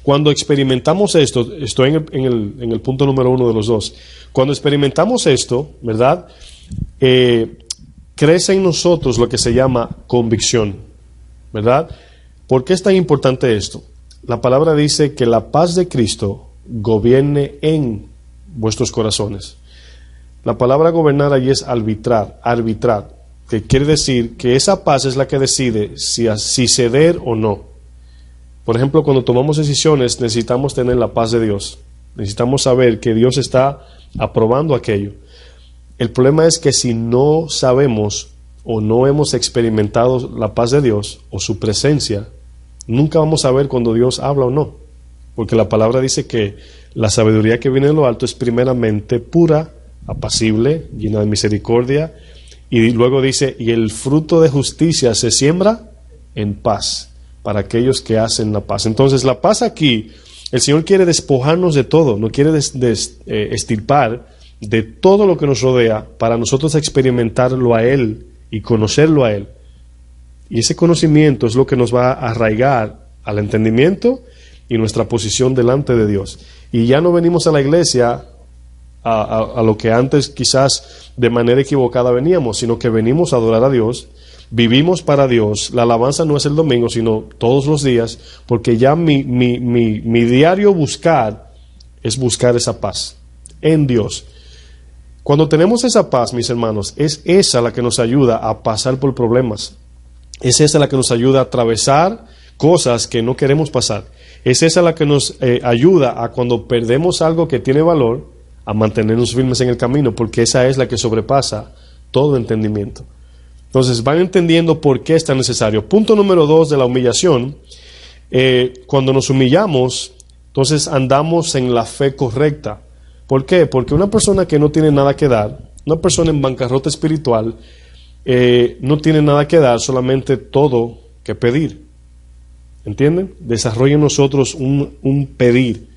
Cuando experimentamos esto, estoy en el punto número 1 de los dos. Cuando experimentamos esto, ¿verdad?, crece en nosotros lo que se llama convicción, ¿verdad? ¿Por qué es tan importante esto? La palabra dice que la paz de Cristo gobierne en vuestros corazones. La palabra gobernar allí es arbitrar, que quiere decir que esa paz es la que decide si ceder o no. Por ejemplo, cuando tomamos decisiones necesitamos tener la paz de Dios. Necesitamos saber que Dios está aprobando aquello. El problema es que si no sabemos o no hemos experimentado la paz de Dios o su presencia, nunca vamos a ver cuando Dios habla o no. Porque la palabra dice que la sabiduría que viene de lo alto es primeramente pura, apacible, llena de misericordia, y luego dice, y el fruto de justicia se siembra en paz para aquellos que hacen la paz. Entonces la paz aquí, el Señor quiere despojarnos de todo, no quiere extirpar de todo lo que nos rodea para nosotros experimentarlo a Él y conocerlo a Él. Y ese conocimiento es lo que nos va a arraigar al entendimiento y nuestra posición delante de Dios. Y ya no venimos a la iglesia a lo que antes quizás de manera equivocada veníamos, sino que venimos a adorar a Dios, vivimos para Dios. La alabanza no es el domingo, sino todos los días, porque ya mi diario buscar es buscar esa paz en Dios. Cuando tenemos esa paz, mis hermanos, es esa la que nos ayuda a pasar por problemas. Es esa la que nos ayuda a atravesar cosas que no queremos pasar. Es esa la que nos ayuda a cuando perdemos algo que tiene valor, a mantenernos firmes en el camino, porque esa es la que sobrepasa todo entendimiento. Entonces van entendiendo por qué es tan necesario. Punto número 2 de la humillación. Cuando nos humillamos, entonces andamos en la fe correcta. ¿Por qué? Porque una persona que no tiene nada que dar, una persona en bancarrota espiritual, no tiene nada que dar, solamente todo que pedir. ¿Entienden? Desarrolla en nosotros un pedir.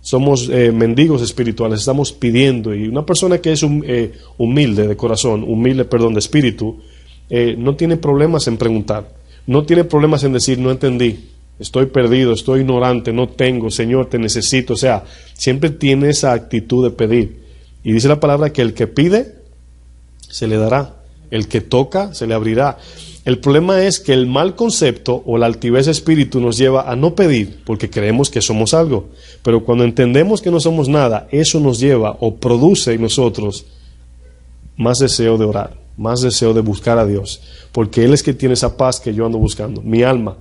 Somos mendigos espirituales, estamos pidiendo. Y una persona que es humilde de corazón, de espíritu, no tiene problemas en preguntar. No tiene problemas en decir, no entendí, estoy perdido, estoy ignorante, no tengo, Señor, te necesito. O sea, siempre tiene esa actitud de pedir. Y dice la palabra que el que pide, se le dará. El que toca, se le abrirá. El problema es que el mal concepto o la altivez de espíritu nos lleva a no pedir porque creemos que somos algo. Pero cuando entendemos que no somos nada, eso nos lleva o produce en nosotros más deseo de orar, más deseo de buscar a Dios. Porque Él es que tiene esa paz que yo ando buscando, mi alma.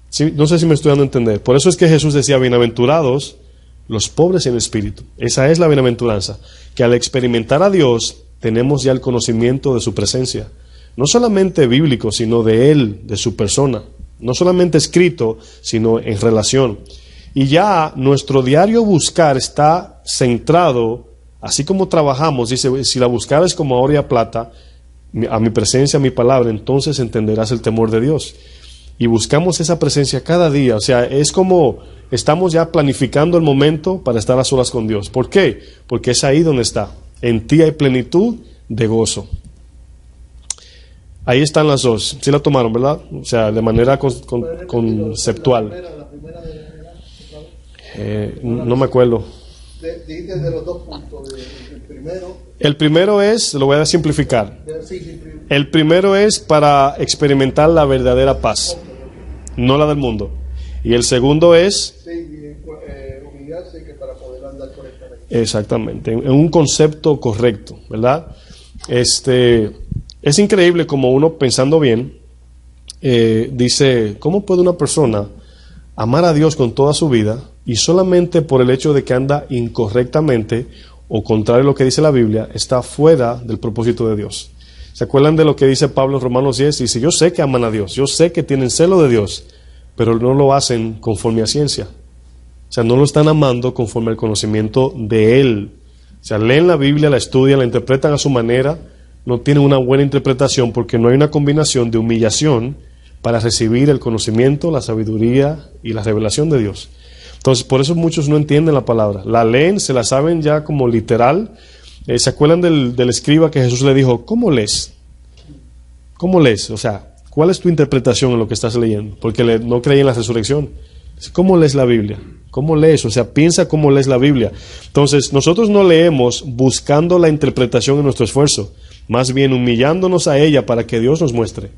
¿Sí? No sé si me estoy dando a entender. Por eso es que Jesús decía, bienaventurados los pobres en espíritu. Esa es la bienaventuranza, que al experimentar a Dios tenemos ya el conocimiento de su presencia. No solamente bíblico, sino de Él, de su persona. No solamente escrito, sino en relación. Y ya nuestro diario buscar está centrado, así como trabajamos, dice, si la buscares como a oro y a plata, a mi presencia, a mi palabra, entonces entenderás el temor de Dios. Y buscamos esa presencia cada día. O sea, es como estamos ya planificando el momento para estar a solas con Dios. ¿Por qué? Porque es ahí donde está. En ti hay plenitud de gozo. Ahí están las dos. Sí la tomaron, ¿verdad? O sea, de manera conceptual. No me acuerdo. Dijiste de los dos puntos. El primero es, lo voy a simplificar. El primero es para experimentar la verdadera paz, no la del mundo. Y el segundo es humillarse que para poder andar correctamente. Exactamente, en un concepto correcto, ¿verdad? Es increíble como uno pensando bien dice, ¿cómo puede una persona amar a Dios con toda su vida y solamente por el hecho de que anda incorrectamente o contrario a lo que dice la Biblia, está fuera del propósito de Dios? ¿Se acuerdan de lo que dice Pablo en Romanos 10? Dice, yo sé que aman a Dios, yo sé que tienen celo de Dios, pero no lo hacen conforme a ciencia. O sea, no lo están amando conforme al conocimiento de Él. O sea, leen la Biblia, la estudian, la interpretan a su manera, no tienen una buena interpretación porque no hay una combinación de humillación para recibir el conocimiento, la sabiduría y la revelación de Dios. Entonces, por eso muchos no entienden la palabra. La leen, se la saben ya como literal. ¿Se acuerdan del escriba que Jesús le dijo, ¿cómo lees? ¿Cómo lees? O sea, ¿cuál es tu interpretación en lo que estás leyendo? Porque no creía en la resurrección. ¿Cómo lees la Biblia? ¿Cómo lees? O sea, piensa cómo lees la Biblia. Entonces, nosotros no leemos buscando la interpretación en nuestro esfuerzo, más bien humillándonos a ella para que Dios nos muestre.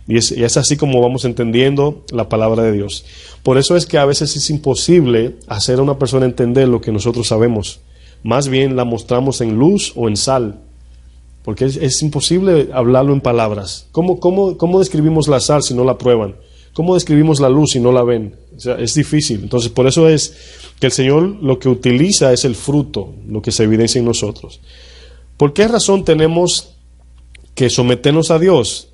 Y es así como vamos entendiendo la palabra de Dios. Por eso es que a veces es imposible hacer a una persona entender lo que nosotros sabemos. Más bien la mostramos en luz o en sal. Porque es imposible hablarlo en palabras. ¿Cómo describimos la sal si no la prueban? ¿Cómo describimos la luz si no la ven? O sea, es difícil. Entonces, por eso es que el Señor lo que utiliza es el fruto, lo que se evidencia en nosotros. ¿Por qué razón tenemos que someternos a Dios?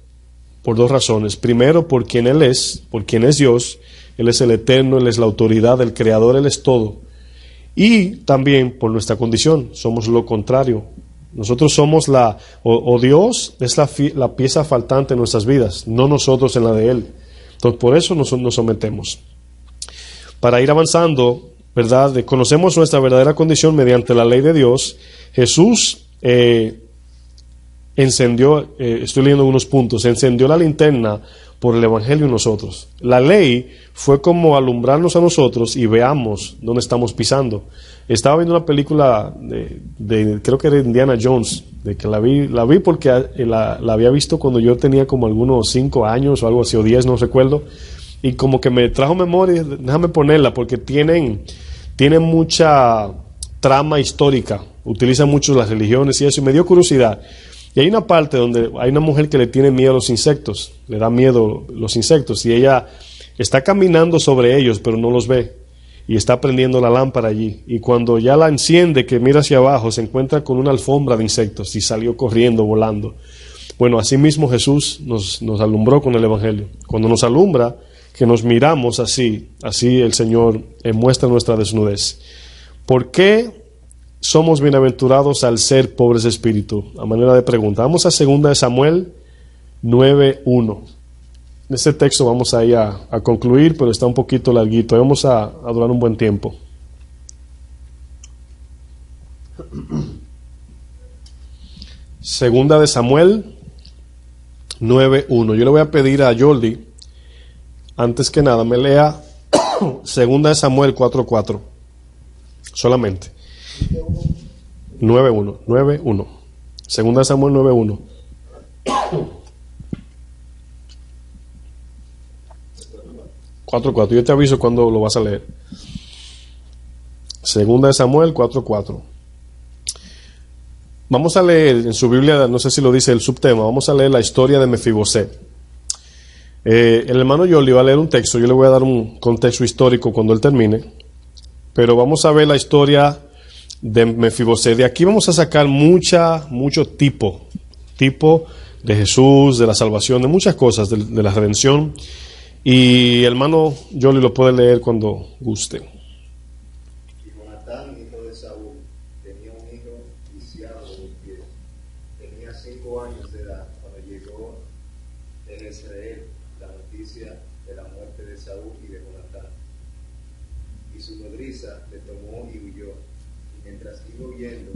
Por dos razones. Primero, por quien Él es, por quien es Dios. Él es el eterno, Él es la autoridad, el creador, Él es todo. Y también por nuestra condición, somos lo contrario. Nosotros somos Dios es la pieza faltante en nuestras vidas, no nosotros en la de Él. Entonces, por eso nos sometemos. Para ir avanzando, ¿verdad? Conocemos nuestra verdadera condición mediante la ley de Dios. Jesús encendió, estoy leyendo unos puntos, encendió la linterna por el Evangelio en nosotros. La ley fue como alumbrarnos a nosotros y veamos dónde estamos pisando. Estaba viendo una película creo que era Indiana Jones, de que la vi porque la había visto cuando yo tenía como algunos 5 años o algo así, o 10, no recuerdo, y como que me trajo memoria, déjame ponerla, porque tienen mucha trama histórica, utilizan mucho las religiones y eso, y me dio curiosidad. Y hay una parte donde hay una mujer que le tiene miedo a los insectos, le da miedo los insectos, y ella está caminando sobre ellos, pero no los ve, y está prendiendo la lámpara allí, y cuando ya la enciende, que mira hacia abajo, se encuentra con una alfombra de insectos, y salió corriendo, volando. Bueno, así mismo Jesús nos alumbró con el Evangelio. Cuando nos alumbra, que nos miramos así el Señor muestra nuestra desnudez. ¿Por qué somos bienaventurados al ser pobres de espíritu? A manera de pregunta, vamos a 2 de Samuel 9:1. En este texto vamos a ir a concluir, pero está un poquito larguito, vamos a durar un buen tiempo. Segunda de Samuel 9:1. Yo le voy a pedir a Jordi, antes que nada, me lea 2 de Samuel 4:4. Solamente. 9:1. 9:1. 2 de Samuel 9:1. Yo te aviso cuando lo vas a leer. 2 de Samuel 4:4. Vamos a leer en su Biblia, no sé si lo dice el subtema, vamos a leer la historia de Mefiboset. El hermano Yoli va a leer un texto, yo le voy a dar un contexto histórico cuando él termine, pero vamos a ver la historia de Mefiboset. De aquí vamos a sacar mucho tipo de Jesús, de la salvación, de muchas cosas, de la redención, y el hermano Yoli lo puede leer cuando guste. Y Jonatán, hijo de Saúl, tenía un hijo lisiado de los pies. Tenía 5 años de edad cuando llegó de Jezreel la noticia de la muerte de Saúl y de Jonatán. Y su nodriza le tomó y huyó. Y mientras iba huyendo,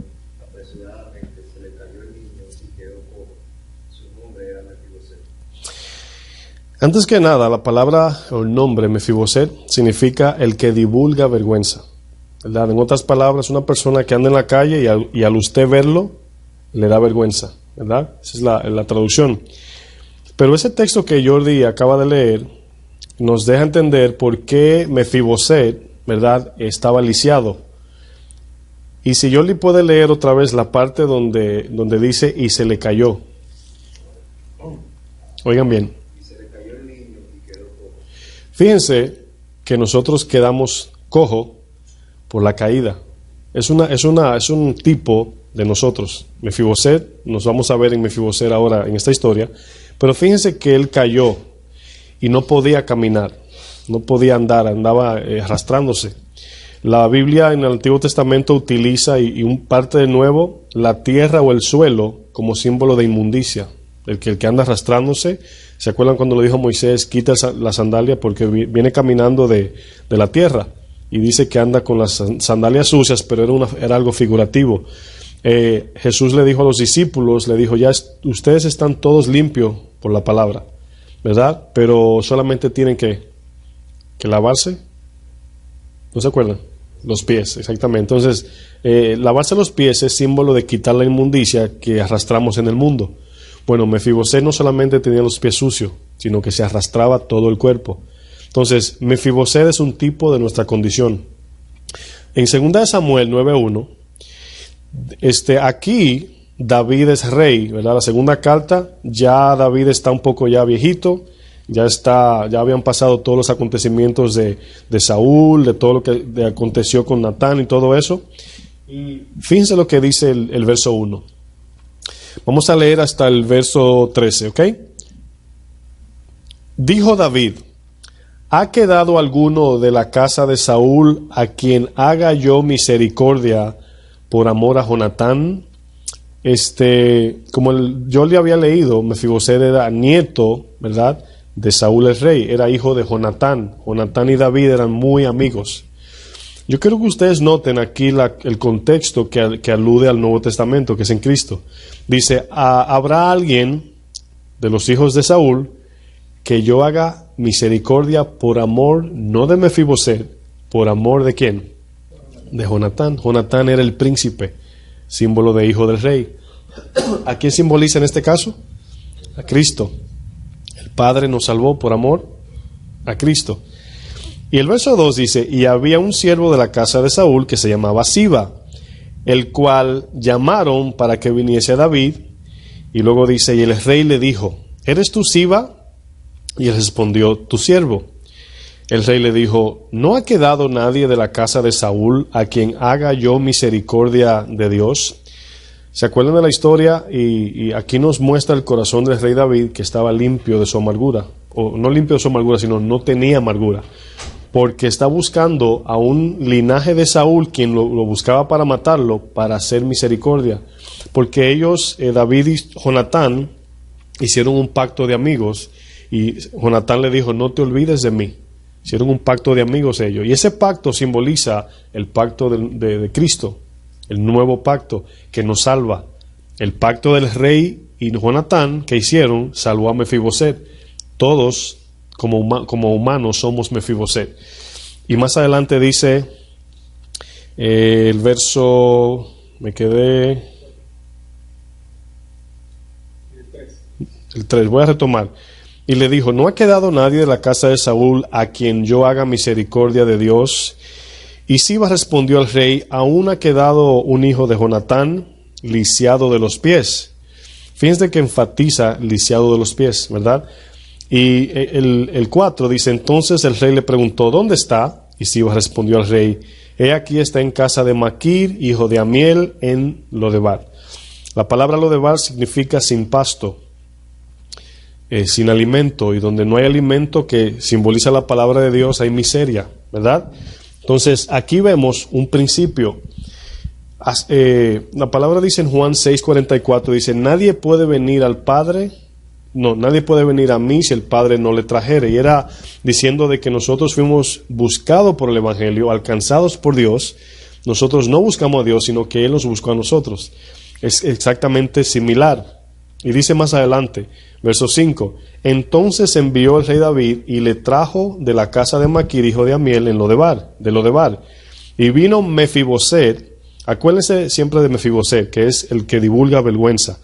apresuradamente se le cayó el niño y quedó cojo. Su nombre era Mefiboset. Antes que nada, la palabra o el nombre Mefiboset significa el que divulga vergüenza, ¿verdad? En otras palabras, una persona que anda en la calle y al usted verlo, le da vergüenza, ¿verdad? Esa es la traducción. Pero ese texto que Jordi acaba de leer nos deja entender por qué Mefiboset, ¿verdad?, estaba lisiado. Y si Jordi puede leer otra vez la parte donde dice y se le cayó. Oigan bien. Fíjense que nosotros quedamos cojo por la caída. Es un tipo de nosotros. Mefiboset, nos vamos a ver en Mefiboset ahora en esta historia, pero fíjense que él cayó y no podía caminar, no podía andar, andaba arrastrándose. La Biblia en el Antiguo Testamento utiliza, y un parte del Nuevo, la tierra o el suelo como símbolo de inmundicia. El que anda arrastrándose, ¿se acuerdan cuando le dijo Moisés, quita la sandalia porque viene caminando de la tierra? Y dice que anda con las sandalias sucias, pero era algo figurativo. Jesús le dijo a los discípulos, le dijo, ya ustedes están todos limpios por la palabra, ¿verdad? Pero solamente tienen que lavarse. ¿No se acuerdan? Los pies, exactamente. Entonces, lavarse los pies es símbolo de quitar la inmundicia que arrastramos en el mundo. Bueno, Mefiboset no solamente tenía los pies sucios, sino que se arrastraba todo el cuerpo. Entonces, Mefiboset es un tipo de nuestra condición. En 2 de Samuel 9:1, aquí David es rey, ¿verdad? La segunda carta, ya David está un poco ya viejito, ya habían pasado todos los acontecimientos de Saúl, de todo lo que aconteció con Natán y todo eso. Y fíjense lo que dice el verso 1. Vamos a leer hasta el verso 13, ¿ok? Dijo David, ¿ha quedado alguno de la casa de Saúl a quien haga yo misericordia por amor a Jonatán? Como yo le había leído, Mefiboset era nieto, ¿verdad?, de Saúl el rey, era hijo de Jonatán. Jonatán y David eran muy amigos. Yo quiero que ustedes noten aquí el contexto que alude al Nuevo Testamento, que es en Cristo. Dice, habrá alguien de los hijos de Saúl que yo haga misericordia por amor, no de Mefiboset, por amor de ¿quién? De Jonatán. Jonatán era el príncipe, símbolo de hijo del rey. ¿A quién simboliza en este caso? A Cristo. El Padre nos salvó por amor a Cristo. Y el verso 2 dice, y había un siervo de la casa de Saúl que se llamaba Siba, el cual llamaron para que viniese a David. Y luego dice, y el rey le dijo, ¿eres tú Siba? Y él respondió, tu siervo. El rey le dijo, ¿no ha quedado nadie de la casa de Saúl a quien haga yo misericordia de Dios? ¿Se acuerdan de la historia? Y aquí nos muestra el corazón del rey David, que estaba limpio de su amargura, o no limpio de su amargura, sino no tenía amargura, porque está buscando a un linaje de Saúl, quien lo buscaba para matarlo, para hacer misericordia, porque ellos, David y Jonatán, hicieron un pacto de amigos, y Jonatán le dijo, no te olvides de mí. Hicieron un pacto de amigos ellos, y ese pacto simboliza el pacto de Cristo, el nuevo pacto que nos salva. El pacto del rey y Jonatán que hicieron salvó a Mefiboset. Todos como humanos somos Mefiboset. Y más adelante dice el verso, el 3, voy a retomar. Y le dijo, ¿no ha quedado nadie de la casa de Saúl a quien yo haga misericordia de Dios? Y Siba respondió al rey, aún ha quedado un hijo de Jonatán, lisiado de los pies. Fíjense que enfatiza lisiado de los pies, ¿verdad? Y el 4 dice, entonces el rey le preguntó, ¿dónde está? Y Siba respondió al rey, he aquí está en casa de Maquir, hijo de Amiel, en Lodebar. La palabra Lodebar significa sin pasto, sin alimento, y donde no hay alimento, que simboliza la palabra de Dios, hay miseria, ¿verdad? Entonces, aquí vemos un principio. La palabra dice en Juan 6:44, dice, nadie puede venir a mí si el Padre no le trajere. Y era diciendo de que nosotros fuimos buscados por el Evangelio, alcanzados por Dios. Nosotros no buscamos a Dios, sino que Él nos buscó a nosotros. Es exactamente similar. Y dice más adelante, verso 5, entonces envió el rey David y le trajo de la casa de Maquir, hijo de Amiel, de Lodebar. Y vino Mefiboset, acuérdense siempre de Mefiboset, que es el que divulga vergüenza,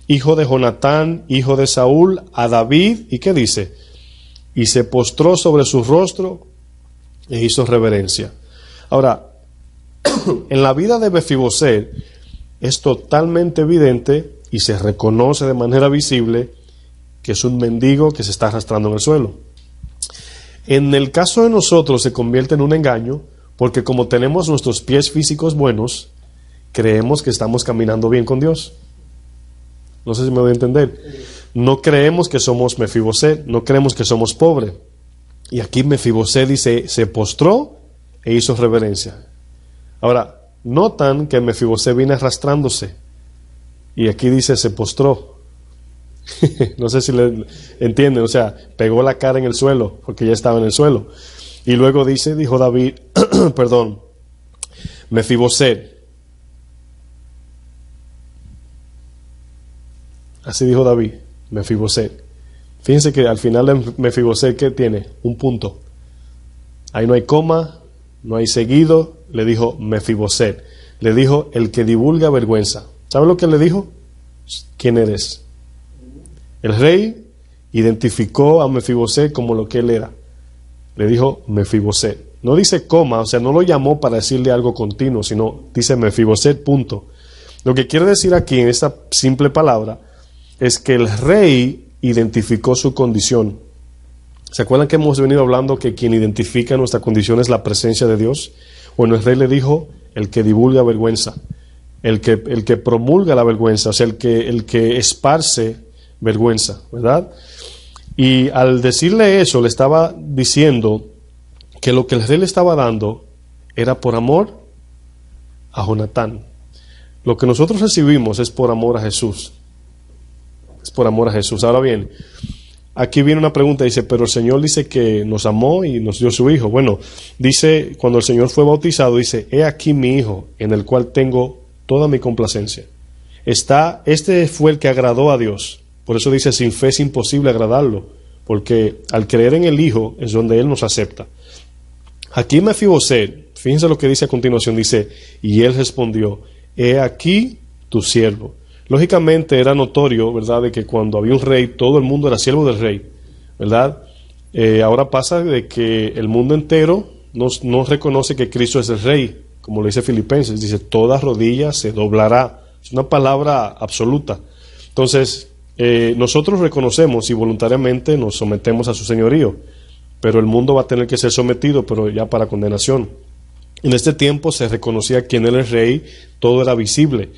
hijo de Jonatán, hijo de Saúl, a David, ¿y qué dice? Y se postró sobre su rostro e hizo reverencia. Ahora, en la vida de Mefiboset es totalmente evidente y se reconoce de manera visible que es un mendigo que se está arrastrando en el suelo. En el caso de nosotros se convierte en un engaño, porque como tenemos nuestros pies físicos buenos, creemos que estamos caminando bien con Dios. No sé si me voy a entender. No creemos que somos Mefiboset, no creemos que somos pobres. Y aquí Mefiboset dice, se postró e hizo reverencia. Ahora, notan que Mefiboset viene arrastrándose. Y aquí dice, se postró. No sé si le entienden, o sea, pegó la cara en el suelo, porque ya estaba en el suelo. Y luego dijo David, perdón, Mefiboset. Así dijo David, Mefiboset. Fíjense que al final de Mefiboset, ¿qué tiene? Un punto. Ahí no hay coma, no hay seguido, le dijo Mefiboset. Le dijo el que divulga vergüenza. ¿Sabe lo que le dijo? ¿Quién eres? El rey identificó a Mefiboset como lo que él era. Le dijo Mefiboset. No dice coma, o sea, no lo llamó para decirle algo continuo, sino dice Mefiboset, punto. Lo que quiere decir aquí en esta simple palabra es que el rey identificó su condición. ¿Se acuerdan que hemos venido hablando que quien identifica nuestra condición es la presencia de Dios? Bueno, el rey le dijo el que divulga vergüenza. El que promulga la vergüenza, o sea, el que esparce vergüenza, ¿verdad? Y al decirle eso, le estaba diciendo que lo que el rey le estaba dando era por amor a Jonatán. Lo que nosotros recibimos es por amor a Jesús. Es por amor a Jesús. Ahora bien, aquí viene una pregunta, dice, pero el Señor dice que nos amó y nos dio su Hijo. Bueno, dice, cuando el Señor fue bautizado, dice, he aquí mi Hijo, en el cual tengo toda mi complacencia. Este fue el que agradó a Dios. Por eso dice, sin fe es imposible agradarlo, porque al creer en el Hijo es donde Él nos acepta. Aquí Mefiboset, fíjense lo que dice a continuación, dice, y él respondió, he aquí tu siervo. Lógicamente era notorio, ¿verdad?, de que cuando había un rey, todo el mundo era siervo del rey, ¿verdad? Ahora pasa de que el mundo entero no reconoce que Cristo es el rey, como lo dice Filipenses, dice, toda rodilla se doblará. Es una palabra absoluta. Entonces, nosotros reconocemos y voluntariamente nos sometemos a su señorío, pero el mundo va a tener que ser sometido, pero ya para condenación. En este tiempo se reconocía quién era el rey, todo era visible.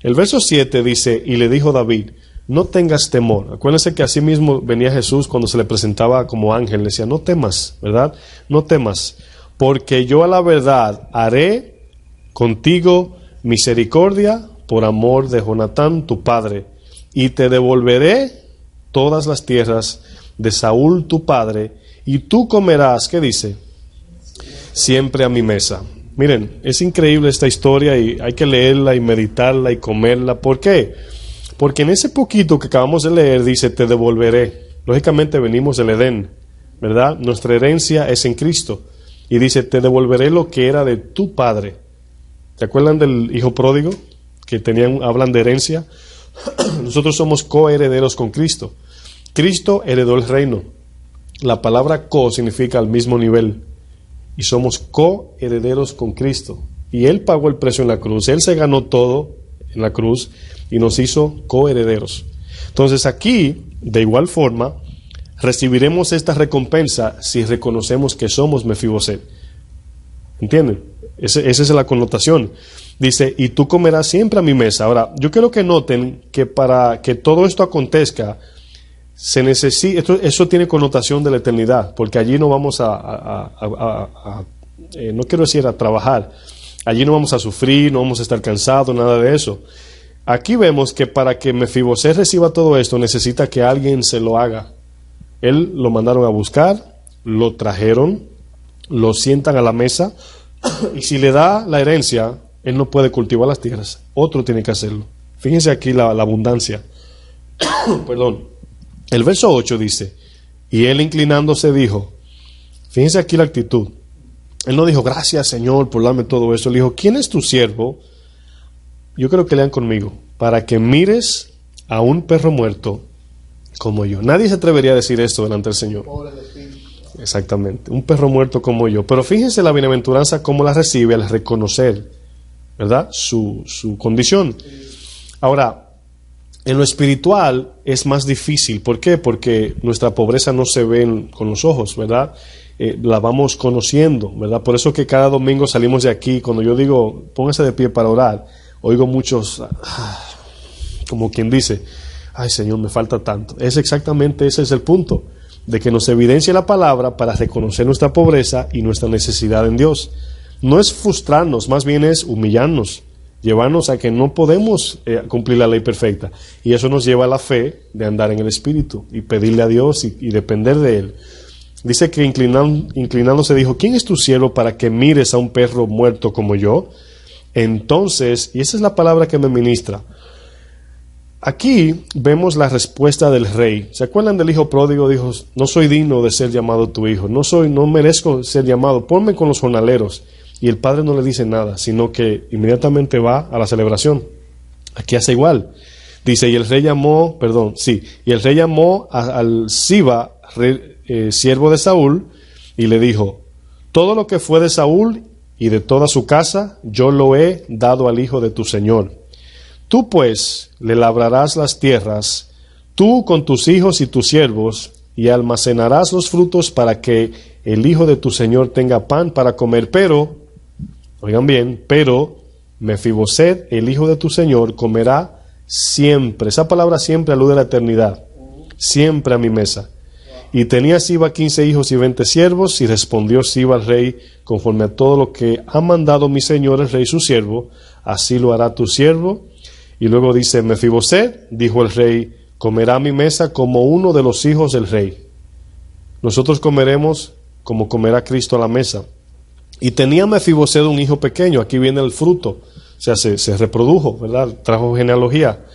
El verso 7 dice, y le dijo David, no tengas temor. Acuérdense que así mismo venía Jesús cuando se le presentaba como ángel, le decía, no temas, ¿verdad? No temas, porque yo a la verdad haré contigo misericordia por amor de Jonatán tu padre, y te devolveré todas las tierras de Saúl tu padre, y tú comerás, ¿qué dice? Siempre a mi mesa. Miren, es increíble esta historia y hay que leerla y meditarla y comerla. ¿Por qué? Porque en ese poquito que acabamos de leer dice, te devolveré. Lógicamente venimos del Edén, ¿verdad? Nuestra herencia es en Cristo. Y dice, te devolveré lo que era de tu padre. ¿Se acuerdan del hijo pródigo? Que hablan de herencia. Nosotros somos coherederos con Cristo. Cristo heredó el reino. La palabra co significa al mismo nivel. Y somos coherederos con Cristo. Y Él pagó el precio en la cruz. Él se ganó todo en la cruz y nos hizo coherederos. Entonces aquí, de igual forma, recibiremos esta recompensa si reconocemos que somos Mefiboset. ¿Entienden? Esa es la connotación. Dice, y tú comerás siempre a mi mesa. Ahora, yo quiero que noten que para que todo esto acontezca, se necesita, eso tiene connotación de la eternidad, porque allí no vamos no quiero decir a trabajar, allí no vamos a sufrir, no vamos a estar cansados, nada de eso. Aquí vemos que para que Mefiboset reciba todo esto, necesita que alguien se lo haga. Él lo mandaron a buscar, lo trajeron, lo sientan a la mesa, y si le da la herencia, él no puede cultivar las tierras, otro tiene que hacerlo. Fíjense aquí la abundancia. Perdón. El verso 8 dice, y él inclinándose dijo, fíjense aquí la actitud, él no dijo, gracias Señor por darme todo esto, él dijo, ¿quién es tu siervo? Yo creo que lean conmigo, para que mires a un perro muerto como yo. Nadie se atrevería a decir esto delante del Señor. Exactamente, un perro muerto como yo. Pero fíjense la bienaventuranza cómo la recibe al reconocer, ¿verdad?, su condición. Ahora, en lo espiritual es más difícil. ¿Por qué? Porque nuestra pobreza no se ve con los ojos, ¿verdad? La vamos conociendo, ¿verdad? Por eso que cada domingo salimos de aquí, cuando yo digo, póngase de pie para orar, oigo muchos, como quien dice, ay Señor, me falta tanto. Ese es el punto, de que nos evidencia la palabra para reconocer nuestra pobreza y nuestra necesidad en Dios. No es frustrarnos, más bien es humillarnos, llevarnos a que no podemos cumplir la ley perfecta, y eso nos lleva a la fe de andar en el Espíritu y pedirle a Dios y depender de Él. Dice que inclinándose dijo, ¿quién es tu siervo para que mires a un perro muerto como yo? Entonces, y esa es la palabra que me ministra, aquí vemos la respuesta del rey. ¿Se acuerdan del hijo pródigo? Dijo, no soy digno de ser llamado tu hijo, no merezco ser llamado, ponme con los jornaleros. Y el padre no le dice nada, sino que inmediatamente va a la celebración. Aquí hace igual. Dice, y el rey llamó al Siba, siervo de Saúl, y le dijo, todo lo que fue de Saúl y de toda su casa, yo lo he dado al hijo de tu señor. Tú pues le labrarás las tierras, tú con tus hijos y tus siervos, y almacenarás los frutos para que el hijo de tu señor tenga pan para comer, pero oigan bien, pero Mefiboset, el hijo de tu señor, comerá siempre. Esa palabra siempre alude a la eternidad. Siempre a mi mesa. Y tenía Siba 15 hijos y 20 siervos, y respondió Siba al rey, conforme a todo lo que ha mandado mi señor el rey su siervo, así lo hará tu siervo. Y luego dice, Mefiboset, dijo el rey, comerá a mi mesa como uno de los hijos del rey. Nosotros comeremos como comerá Cristo a la mesa. Y tenía Mefiboset un hijo pequeño, aquí viene el fruto, o sea, se reprodujo, ¿verdad? Trajo genealogía.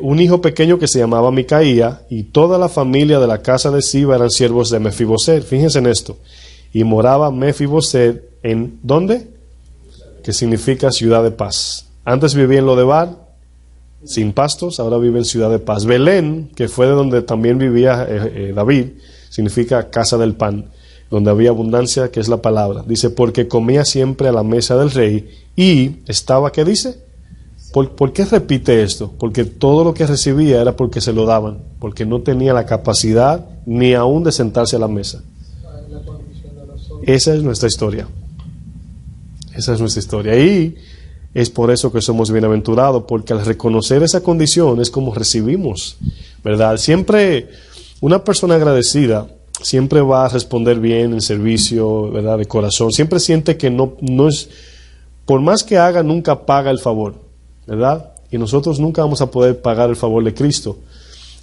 Un hijo pequeño que se llamaba Micaía, y toda la familia de la casa de Siba eran siervos de Mefiboset. Fíjense en esto. Y moraba Mefiboset en, ¿dónde? Que significa ciudad de paz. Antes vivía en Lodebar, sin pastos, ahora vive en ciudad de paz. Belén, que fue de donde también vivía David, significa casa del pan, donde había abundancia, que es la palabra. Dice, porque comía siempre a la mesa del rey y estaba, ¿qué dice? ¿Por qué repite esto? Porque todo lo que recibía era porque se lo daban, porque no tenía la capacidad ni aún de sentarse a la mesa. Esa es nuestra historia. Esa es nuestra historia. Y es por eso que somos bienaventurados, porque al reconocer esa condición es como recibimos, ¿verdad? Siempre una persona agradecida siempre va a responder bien en servicio, ¿verdad? De corazón. Siempre siente que no es, por más que haga, nunca paga el favor, ¿verdad? Y nosotros nunca vamos a poder pagar el favor de Cristo.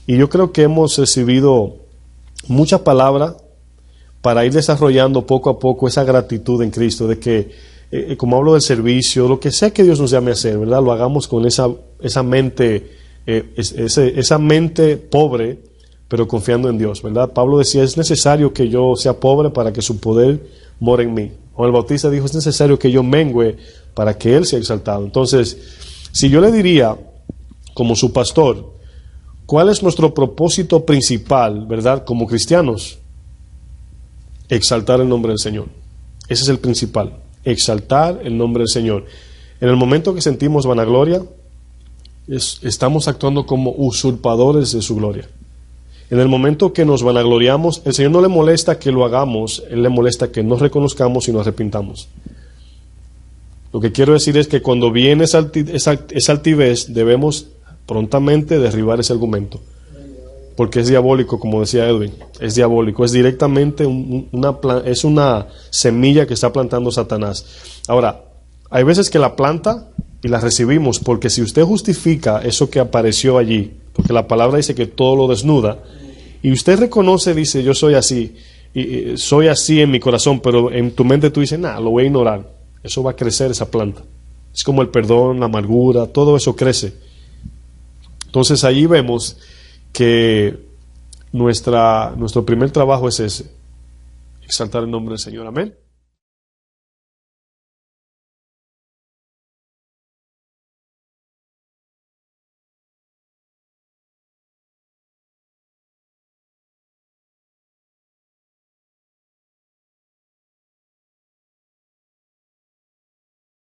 Y yo creo que hemos recibido mucha palabra para ir desarrollando poco a poco esa gratitud en Cristo, de que, como hablo del servicio, lo que sea que Dios nos llame a hacer, ¿verdad? Lo hagamos con esa mente, esa mente pobre, pero confiando en Dios, ¿verdad? Pablo decía, es necesario que yo sea pobre para que su poder more en mí. Juan el Bautista dijo, es necesario que yo mengüe para que Él sea exaltado. Entonces, si yo le diría, como su pastor, ¿cuál es nuestro propósito principal, verdad, como cristianos? Exaltar el nombre del Señor. Ese es el principal, exaltar el nombre del Señor. En el momento que sentimos vanagloria, estamos actuando como usurpadores de su gloria. En el momento que nos vanagloriamos, el Señor no le molesta que lo hagamos, Él le molesta que nos reconozcamos y nos arrepintamos. Lo que quiero decir es que cuando viene esa altivez, debemos prontamente derribar ese argumento. Porque es diabólico, como decía Edwin, es diabólico, es directamente es una semilla que está plantando Satanás. Ahora, hay veces que la planta y la recibimos, porque si usted justifica eso que apareció allí, porque la palabra dice que todo lo desnuda, y usted reconoce, dice, yo soy así, y soy así en mi corazón, pero en tu mente tú dices, lo voy a ignorar, eso va a crecer esa planta. Es como el perdón, la amargura, todo eso crece. Entonces allí vemos que nuestro primer trabajo es ese, exaltar el nombre del Señor. Amén.